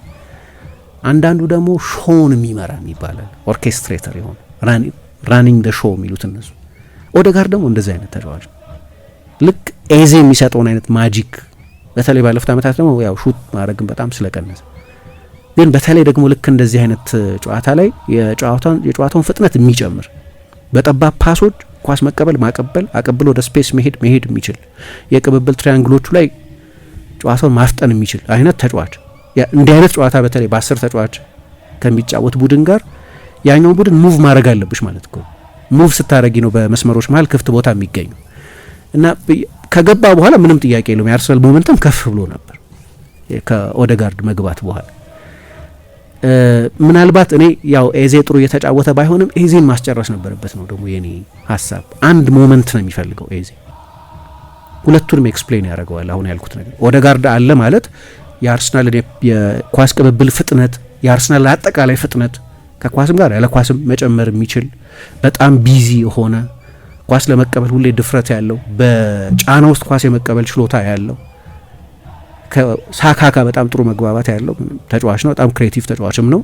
አንዳንዱ ደግሞ ሾውን የሚመራ ይባላል፣ ኦርኬስትሬተር የሆነ ራኒንግ ደ ሾው የሚሉት እነሱ። ኦዴጋርድ ደግሞ እንደዚህ አይነት ተጫዋች ልክ ኤዜ የሚሰጠውን አይነት ማጂክ፣ በተለይ ባለፉት ዓመታት ደግሞ ያው ሹት ማድረግን በጣም ስለቀነሰ፣ ግን በተለይ ደግሞ ልክ እንደዚህ አይነት ጨዋታ ላይ የጨዋታውን ፍጥነት የሚጨምር በጠባብ ፓሶች ኳስ መቀበል ማቀበል፣ አቀብሎ ወደ ስፔስ መሄድ የሚችል የቅብብል ትሪያንግሎቹ ላይ ጨዋታውን ማፍጠን የሚችል አይነት ተጫዋች። እንዲህ አይነት ጨዋታ በተለይ በ10 ተጫዋች ከሚጫወት ቡድን ጋር ያኛውን ቡድን ሙቭ ማድረግ አለብሽ ማለት እኮ። ሙቭ ስታረጊ ነው በመስመሮች መሀል ክፍት ቦታ የሚገኙ እና ከገባ በኋላ ምንም ጥያቄ የለውም የአርሰናል ሞመንተም ከፍ ብሎ ነበር ከኦዴጋርድ መግባት በኋላ። ምናልባት እኔ ያው ኤዜ ጥሩ እየተጫወተ ባይሆንም ኤዜን ማስጨረስ ነበረበት ነው ደግሞ የኔ ሀሳብ። አንድ ሞመንት ነው የሚፈልገው ኤዜ፣ ሁለቱንም ኤክስፕሌን ያደርገዋል አሁን ያልኩት ነገር። ኦዴጋርድ አለ ማለት የአርሰናል የኳስ ቅብብል ፍጥነት፣ የአርሰናል አጠቃላይ ፍጥነት ከኳስም ጋር ያለ ኳስም መጨመር የሚችል በጣም ቢዚ የሆነ ኳስ ለመቀበል ሁሌ ድፍረት ያለው በጫና ውስጥ ኳስ የመቀበል ችሎታ ያለው ከሳካ በጣም ጥሩ መግባባት ያለው ተጫዋች ነው። በጣም ክሬቲቭ ተጫዋችም ነው።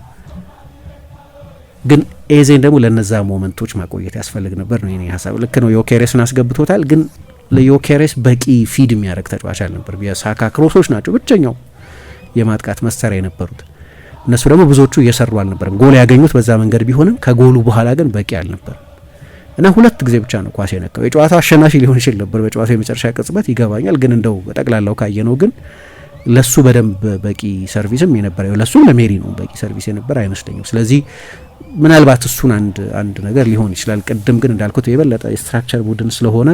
ግን ኤዜን ደግሞ ለነዛ ሞመንቶች ማቆየት ያስፈልግ ነበር ነው የኔ ሀሳብ። ልክ ነው ዮኬሬስን አስገብቶታል፣ ግን ለዮኬሬስ በቂ ፊድ የሚያደርግ ተጫዋች አልነበርም። የሳካ ክሮሶች ናቸው ብቸኛው የማጥቃት መሳሪያ የነበሩት። እነሱ ደግሞ ብዙዎቹ እየሰሩ አልነበርም። ጎል ያገኙት በዛ መንገድ ቢሆንም ከጎሉ በኋላ ግን በቂ አልነበርም እና 2 ጊዜ ብቻ ነው ኳስ የነካው። የጨዋታው አሸናፊ ሊሆን ይችል ነበር በጨዋታው የመጨረሻ ቅጽበት ይገባኛል። ግን እንደው በጠቅላላው ካየነው ግን ለሱ በደንብ በቂ ሰርቪስም የነበረ ለሱም ለሜሪ ነው በቂ ሰርቪስ የነበረ አይመስለኝም። ስለዚህ ምናልባት እሱን አንድ ነገር ሊሆን ይችላል። ቅድም ግን እንዳልኩት የበለጠ የስትራክቸር ቡድን ስለሆነ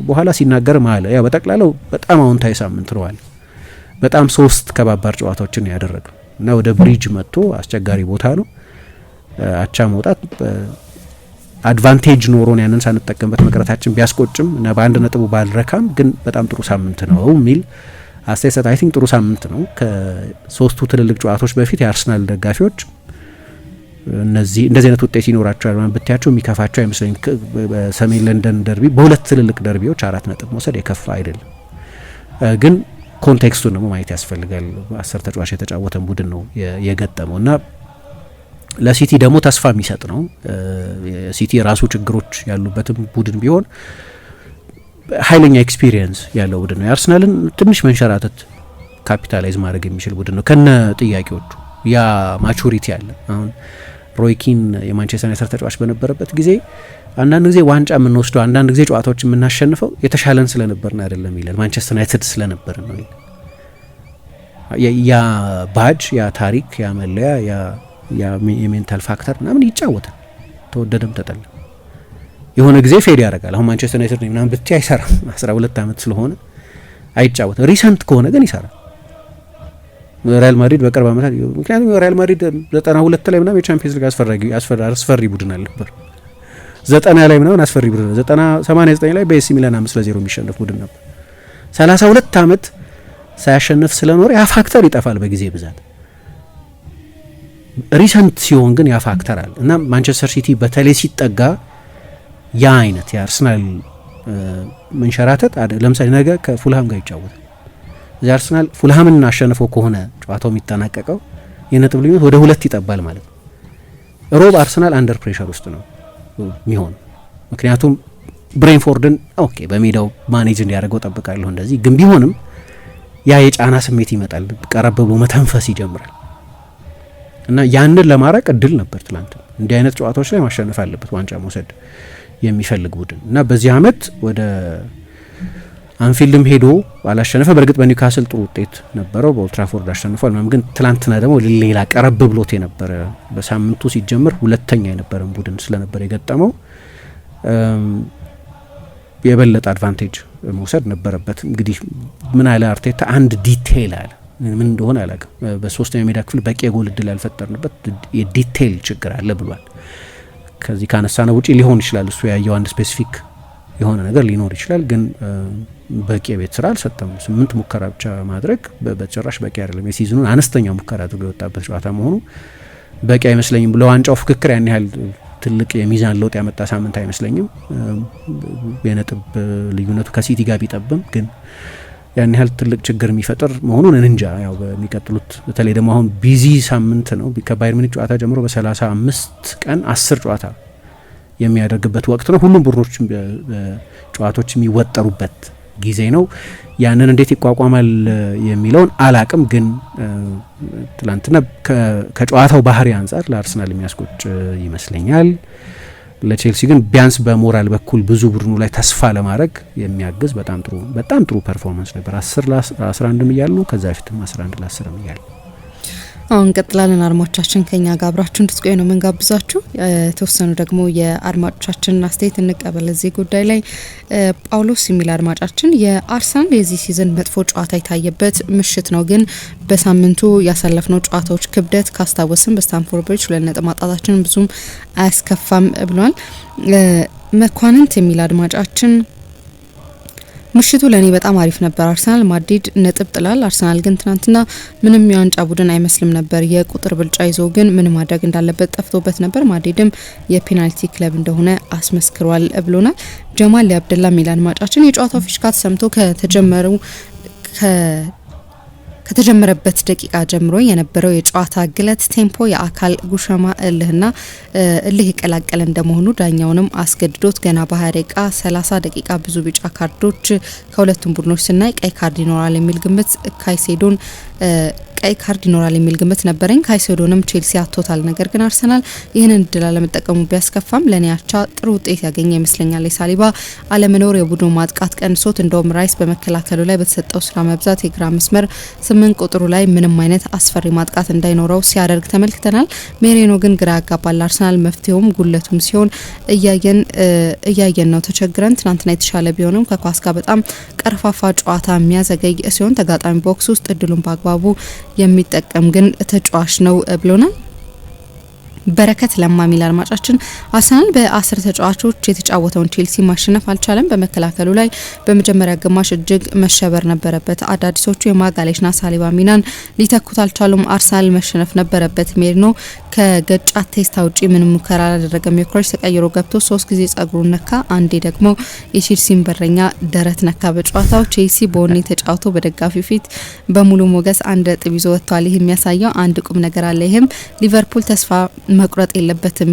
በኋላ ሲናገር ማለ ያው በጠቅላላው በጣም አዎንታዊ ሳምንት ነው አለ። በጣም 3 ከባባር ጨዋታዎችን ያደረገው እና ወደ ብሪጅ መጥቶ አስቸጋሪ ቦታ ነው አቻ መውጣት አድቫንቴጅ ኖሮን ያንን ሳንጠቀምበት መቅረታችን ቢያስቆጭም እና በአንድ ነጥቡ ባልረካም ግን በጣም ጥሩ ሳምንት ነው የሚል አስተያየት አይ ቲንክ ጥሩ ሳምንት ነው። ከ3ቱ ትልልቅ ጨዋታዎች በፊት የአርሰናል ደጋፊዎች እንደዚህ አይነት ውጤት ይኖራቸዋል ማለት ብታያቸው የሚከፋቸው አይመስለኝም። በሰሜን ለንደን ደርቢ በሁለት ትልልቅ ደርቢዎች 4 ነጥብ መውሰድ የከፋ አይደለም። ግን ኮንቴክስቱን ደግሞ ማየት ያስፈልጋል። 10 ተጫዋች የተጫወተን ቡድን ነው የገጠመው እና ለሲቲ ደግሞ ተስፋ የሚሰጥ ነው። ሲቲ የራሱ ችግሮች ያሉበትም ቡድን ቢሆን ኃይለኛ ኤክስፒሪየንስ ያለው ቡድን ነው። የአርሰናልን ትንሽ መንሸራተት ካፒታላይዝ ማድረግ የሚችል ቡድን ነው ከነ ጥያቄዎቹ። ያ ማቹሪቲ አለ። አሁን ሮይኪን የማንቸስተር ዩናይትድ ተጫዋች በነበረበት ጊዜ አንዳንድ ጊዜ ዋንጫ የምንወስደው አንዳንድ ጊዜ ጨዋታዎች የምናሸንፈው የተሻለን ስለነበርን አይደለም ይላል፣ ማንቸስተር ዩናይትድ ስለነበርን ነው ይላል። ያ ባጅ፣ ያ ታሪክ፣ ያ መለያ፣ ያ የሜንታል ፋክተር ምናምን ይጫወታል። ተወደደም ተጠላ የሆነ ጊዜ ፌድ ያደርጋል። አሁን ማንቸስተር ዩናይትድ ነው ምናምን ብትይ አይሰራም። 12 ዓመት ስለሆነ አይጫወትም። ሪሰንት ከሆነ ግን ይሰራል። ሪያል ማድሪድ በቅርብ ዓመታት ምክንያቱም ሪያል ማድሪድ 92 ላይ ምናምን የቻምፒየንስ ሊግ አስፈሪ ቡድን አልነበር። 90 ላይ ምናምን አስፈሪ ቡድን 89 ላይ በኤሲ ሚላን 5-0 የሚሸነፍ ቡድን ነበር። 32 ዓመት ሳያሸንፍ ስለኖረ ያ ፋክተር ይጠፋል በጊዜ ብዛት። ሪሰንት ሲሆን ግን ያ ፋክተር አለ እና ማንቸስተር ሲቲ በተለይ ሲጠጋ ያ አይነት የአርሰናል መንሸራተት ለምሳሌ ነገ ከፉልሃም ጋር ይጫወታል። እዚህ አርሰናል ፉልሃምን አሸንፎ ከሆነ ጨዋታው የሚጠናቀቀው የነጥብ ልዩነት ወደ 2 ይጠባል ማለት ነው። ሮብ አርሰናል አንደር ፕሬሸር ውስጥ ነው የሚሆነው። ምክንያቱም ብሬንፎርድን ኦኬ በሜዳው ማኔጅ እንዲያደርገው ጠብቃለሁ እንደዚህ፣ ግን ቢሆንም ያ የጫና ስሜት ይመጣል። ቀረብ ብሎ መተንፈስ ይጀምራል እና ያንን ለማራቅ እድል ነበር ትላንት። እንዲህ አይነት ጨዋታዎች ላይ ማሸነፍ አለበት ዋንጫ መውሰድ የሚፈልግ ቡድን እና በዚህ አመት ወደ አንፊልድም ሄዶ አላሸነፈ። በእርግጥ በኒውካስል ጥሩ ውጤት ነበረው፣ በኦልትራፎርድ አሸንፏል። ግን ትላንትና ደግሞ ሌላ ቀረብ ብሎት የነበረ በሳምንቱ ሲጀምር 2ኛ የነበረን ቡድን ስለነበር የገጠመው የበለጠ አድቫንቴጅ መውሰድ ነበረበት። እንግዲህ ምን አለ አርቴታ፣ አንድ ዲቴይል አለ ምን እንደሆነ አላውቅም። በ3ኛው ሜዳ ክፍል በቂ የጎል እድል ያልፈጠርንበት የዲቴይል ችግር አለ ብሏል። ከዚህ ካነሳነው ውጪ ሊሆን ይችላል እሱ ያየው አንድ ስፔሲፊክ የሆነ ነገር ሊኖር ይችላል፣ ግን በቂ የቤት ስራ አልሰጠም። 8 ሙከራ ብቻ ማድረግ በጭራሽ በቂ አይደለም። የሲዝኑን አነስተኛ ሙከራ አድርጎ የወጣበት ጨዋታ መሆኑ በቂ አይመስለኝም። ለዋንጫው ፍክክር ያን ያህል ትልቅ የሚዛን ለውጥ ያመጣ ሳምንት አይመስለኝም። የነጥብ ልዩነቱ ከሲቲ ጋር ቢጠብም ግን ያን ያህል ትልቅ ችግር የሚፈጥር መሆኑን እንጃ። ያው በሚቀጥሉት በተለይ ደግሞ አሁን ቢዚ ሳምንት ነው። ከባየር ሙኒክ ጨዋታ ጀምሮ በ35 ቀን 10 ጨዋታ የሚያደርግበት ወቅት ነው። ሁሉም ቡድኖች ጨዋታዎች የሚወጠሩበት ጊዜ ነው። ያንን እንዴት ይቋቋማል የሚለውን አላቅም። ግን ትላንትና ከጨዋታው ባህሪ አንጻር ለአርሰናል የሚያስቆጭ ይመስለኛል። ለቼልሲ ግን ቢያንስ በሞራል በኩል ብዙ ቡድኑ ላይ ተስፋ ለማድረግ የሚያግዝ በጣም ጥሩ ፐርፎርማንስ ነበር። 10-11 እያሉ ከዛ በፊትም 11-10 እያሉ። አሁን ቀጥላለን። አድማጮቻችን ከኛ ጋር አብራችሁ እንድትቆዩ ነው የምንጋብዛችሁ። የተወሰኑ ደግሞ የአድማጮቻችንን አስተያየት እንቀበል እዚህ ጉዳይ ላይ። ጳውሎስ የሚል አድማጫችን የአርሰናል የዚህ ሲዝን መጥፎ ጨዋታ የታየበት ምሽት ነው፣ ግን በሳምንቱ ያሳለፍነው ጨዋታዎች ክብደት ካስታወስን በስታንፎርድ ብሪጅ 2 ነጥብ ማጣታችን ብዙም አያስከፋም ብሏል። መኳንንት የሚል አድማጫችን ምሽቱ ለኔ በጣም አሪፍ ነበር። አርሰናል ማድሪድ ነጥብ ጥላል። አርሰናል ግን ትናንትና ምንም የዋንጫ ቡድን አይመስልም ነበር። የቁጥር ብልጫ ይዞ ግን ምን ማድረግ እንዳለበት ጠፍቶበት ነበር። ማድሪድም የፔናልቲ ክለብ እንደሆነ አስመስክሯል ብሎናል። ጀማል አብደላ ሚል አድማጫችን የጨዋታው ፊሽካ ተሰምቶ ከተጀመረበት ደቂቃ ጀምሮ የነበረው የጨዋታ ግለት፣ ቴምፖ፣ የአካል ጉሸማ እልህ የቀላቀለ እንደመሆኑ ዳኛውንም አስገድዶት ገና በ20 ደቂቃ 30 ደቂቃ ብዙ ቢጫ ካርዶች ከሁለቱም ቡድኖች ስናይ ቀይ ካርድ ይኖራል የሚል ግምት ቀይ ካርድ ይኖራል የሚል ግምት ነበረኝ። ካይሴዶንም ቼልሲ አቶታል። ነገር ግን አርሰናል ይህንን እድል አለመጠቀሙ ቢያስከፋም ለኔ አቻ ጥሩ ውጤት ያገኘ ይመስለኛል። የሳሊባ አለመኖር የቡድኑ ማጥቃት ቀንሶት እንደውም ራይስ በመከላከሉ ላይ በተሰጠው ስራ መብዛት የግራ መስመር 8 ቁጥሩ ላይ ምንም አይነት አስፈሪ ማጥቃት እንዳይኖረው ሲያደርግ ተመልክተናል። ሜሬኖ ግን ግራ ያጋባል። አርሰናል መፍትሄውም ጉለቱም ሲሆን እያየን ነው። ተቸግረን ትናንትና የተሻለ ቢሆንም ከኳስ ጋር በጣም ቀርፋፋ ጨዋታ የሚያዘገይ ሲሆን ተጋጣሚ ቦክስ ውስጥ እድሉን በአግባቡ የሚጠቀም ግን ተጫዋች ነው ብሎናል። በረከት ለማ ሚል አድማጫችን አርሰናል በ10 ተጫዋቾች የተጫወተውን ቼልሲ ማሸነፍ አልቻለም። በመከላከሉ ላይ በመጀመሪያ ግማሽ እጅግ መሸበር ነበረበት። አዳዲሶቹ የማጋሌሽና ሳሊባ ሚናን ሊተኩት አልቻሉም። አርሰናል መሸነፍ ነበረበት። ሜሪኖ ከገጫት ቴስታ ውጪ ምንም ሙከራ አላደረገም። ዮኬሬሽ ተቀይሮ ገብቶ 3 ጊዜ ጸጉሩን ነካ፣ አንዴ ደግሞ የቼልሲን በረኛ ደረት ነካ። በጨዋታው ቼልሲ በወኔ ተጫውቶ በደጋፊ ፊት በሙሉ ሞገስ 1 ነጥብ ይዞ ወጥቷል። ይህ የሚያሳየው አንድ ቁም ነገር አለ። ይህም ሊቨርፑል ተስፋ መቁረጥ የለበትም።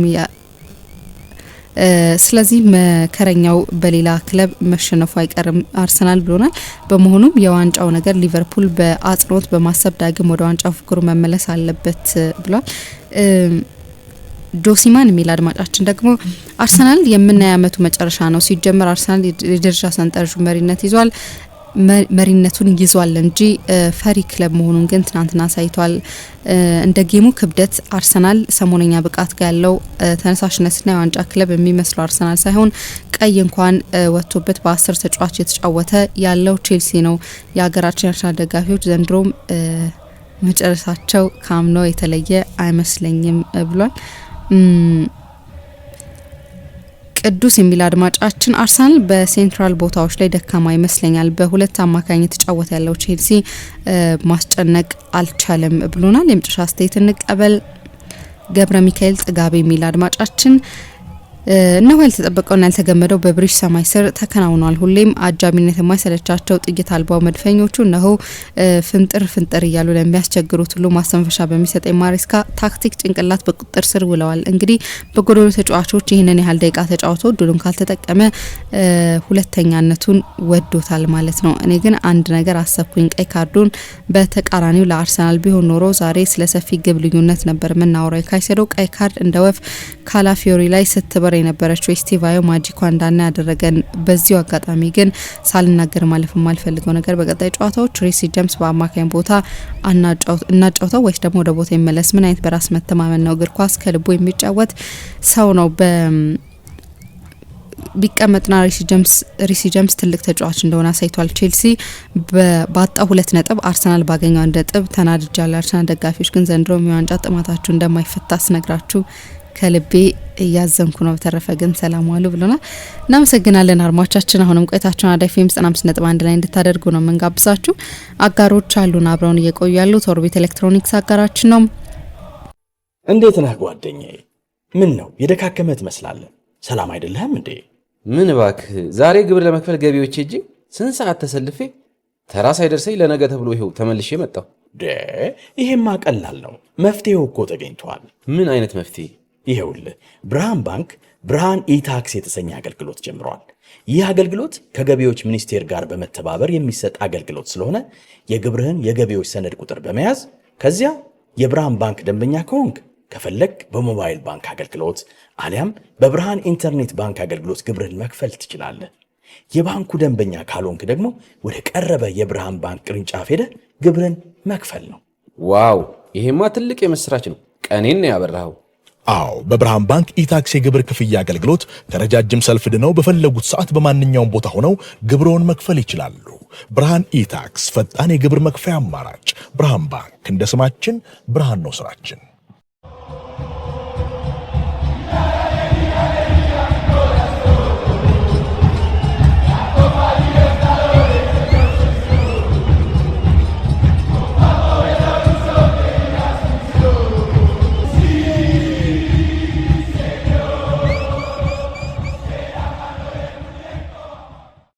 ስለዚህ መከረኛው በሌላ ክለብ መሸነፉ አይቀርም አርሰናል ብሎናል። በመሆኑም የዋንጫው ነገር ሊቨርፑል በአጽንኦት በማሰብ ዳግም ወደ ዋንጫው ፉክክሩ መመለስ አለበት ብሏል። ዶሲማን የሚል አድማጫችን ደግሞ አርሰናል የምናየው ዓመቱ መጨረሻ ነው። ሲጀመር አርሰናል የደረጃ ሰንጠረዡ መሪነቱን ይዟል እንጂ ፈሪ ክለብ መሆኑን ግን ትናንትና አሳይቷል። እንደ ጌሙ ክብደት አርሰናል ሰሞነኛ ብቃት ጋር ያለው ተነሳሽነትና የዋንጫ ክለብ የሚመስለው አርሰናል ሳይሆን ቀይ እንኳን ወጥቶበት በ10 ተጫዋች የተጫወተ ያለው ቼልሲ ነው። የሀገራችን አርሰናል ደጋፊዎች ዘንድሮም መጨረሻቸው ካምናው የተለየ አይመስለኝም ብሏል። ቅዱስ የሚል አድማጫችን አርሰናል በሴንትራል ቦታዎች ላይ ደካማ ይመስለኛል። በሁለት አማካኝ የተጫወተ ያለው ቼልሲ ማስጨነቅ አልቻለም ብሎናል። የመጨረሻ አስተያየት እንቀበል። ገብረ ሚካኤል ጥጋቤ የሚል አድማጫችን እነሆ ያልተጠበቀውና ያልተገመደው በብሪጅ ሰማይ ስር ተከናውኗል። ሁሌም አጃቢነት የማይሰለቻቸው ጥይት አልባው መድፈኞቹ እነሆ ፍንጥር እያሉ ለሚያስቸግሩት ሁሉ ማስተንፈሻ በሚሰጥ የማሬስካ ታክቲክ ጭንቅላት በቁጥጥር ስር ውለዋል። እንግዲህ በጎዶሎ ተጫዋቾች ይህንን ያህል ደቂቃ ተጫውቶ ድሉን ካልተጠቀመ ሁለተኛነቱን ወዶታል ማለት ነው። እኔ ግን አንድ ነገር አሰብኩኝ። ቀይ ካርዱን በተቃራኒው ለአርሰናል ቢሆን ኖሮ ዛሬ ስለ ሰፊ ግብ ልዩነት ነበር የምናወራው። የካይሴዶ ቀይ ካርድ እንደ ወፍ ካላፊዮሪ ላይ ስትበር የነበረችው ስቲቫዮ ማጂኳ እንዳና ያደረገን። በዚሁ አጋጣሚ ግን ሳልናገር ማለፍ የማልፈልገው ነገር በቀጣይ ጨዋታዎች ሪሲ ጀምስ በአማካኝ ቦታ እናጫውተው ወይስ ደግሞ ወደ ቦታ ይመለስ? ምን አይነት በራስ መተማመን ነው? እግር ኳስ ከልቡ የሚጫወት ሰው ነው። ቢቀመጥና ሪሲ ጀምስ ትልቅ ተጫዋች እንደሆነ አሳይቷል። ቼልሲ ባጣው 2 ነጥብ አርሰናል ባገኘው 1 ነጥብ ተናድጃለሁ። አርሰናል ደጋፊዎች ግን ዘንድሮ የዋንጫ ጥማታችሁ እንደማይፈታ ስነግራችሁ ከልቤ እያዘንኩ ነው። በተረፈ ግን ሰላም ዋሉ ብለናል። እናመሰግናለን አድማጮቻችን። አሁንም ቆይታችሁን አራዳ ኤፍ ኤም 95.1 ላይ እንድታደርጉ ነው የምንጋብዛችሁ። አጋሮች አሉን አብረውን እየቆዩ ያሉት ኦርቢት ኤሌክትሮኒክስ አጋራችን ነው። እንዴት ነህ ጓደኛዬ? ምን ነው የደካከመ ትመስላለህ? ሰላም አይደለህም እንዴ? ምን እባክህ፣ ዛሬ ግብር ለመክፈል ገቢዎች ሄጄ ስንት ሰዓት ተሰልፌ ተራ ሳይደርሰኝ ለነገ ተብሎ ይኸው ተመልሼ መጣሁ። ይሄማ ቀላል ነው። መፍትሄው እኮ ተገኝቷል። ምን አይነት መፍትሄ? ይኸውልህ ብርሃን ባንክ ብርሃን ኢታክስ የተሰኘ አገልግሎት ጀምሯል። ይህ አገልግሎት ከገቢዎች ሚኒስቴር ጋር በመተባበር የሚሰጥ አገልግሎት ስለሆነ የግብርህን የገቢዎች ሰነድ ቁጥር በመያዝ ከዚያ የብርሃን ባንክ ደንበኛ ከሆንክ ከፈለግ በሞባይል ባንክ አገልግሎት አሊያም በብርሃን ኢንተርኔት ባንክ አገልግሎት ግብርህን መክፈል ትችላለህ። የባንኩ ደንበኛ ካልሆንክ ደግሞ ወደ ቀረበ የብርሃን ባንክ ቅርንጫፍ ሄደህ ግብርህን መክፈል ነው። ዋው! ይሄማ ትልቅ የምስራች ነው። ቀኔን ነው ያበራኸው። አዎ በብርሃን ባንክ ኢታክስ የግብር ክፍያ አገልግሎት ከረጃጅም ሰልፍ ድነው በፈለጉት ሰዓት በማንኛውም ቦታ ሆነው ግብርዎን መክፈል ይችላሉ። ብርሃን ኢታክስ ፈጣን የግብር መክፈያ አማራጭ። ብርሃን ባንክ እንደ ስማችን ብርሃን ነው ስራችን።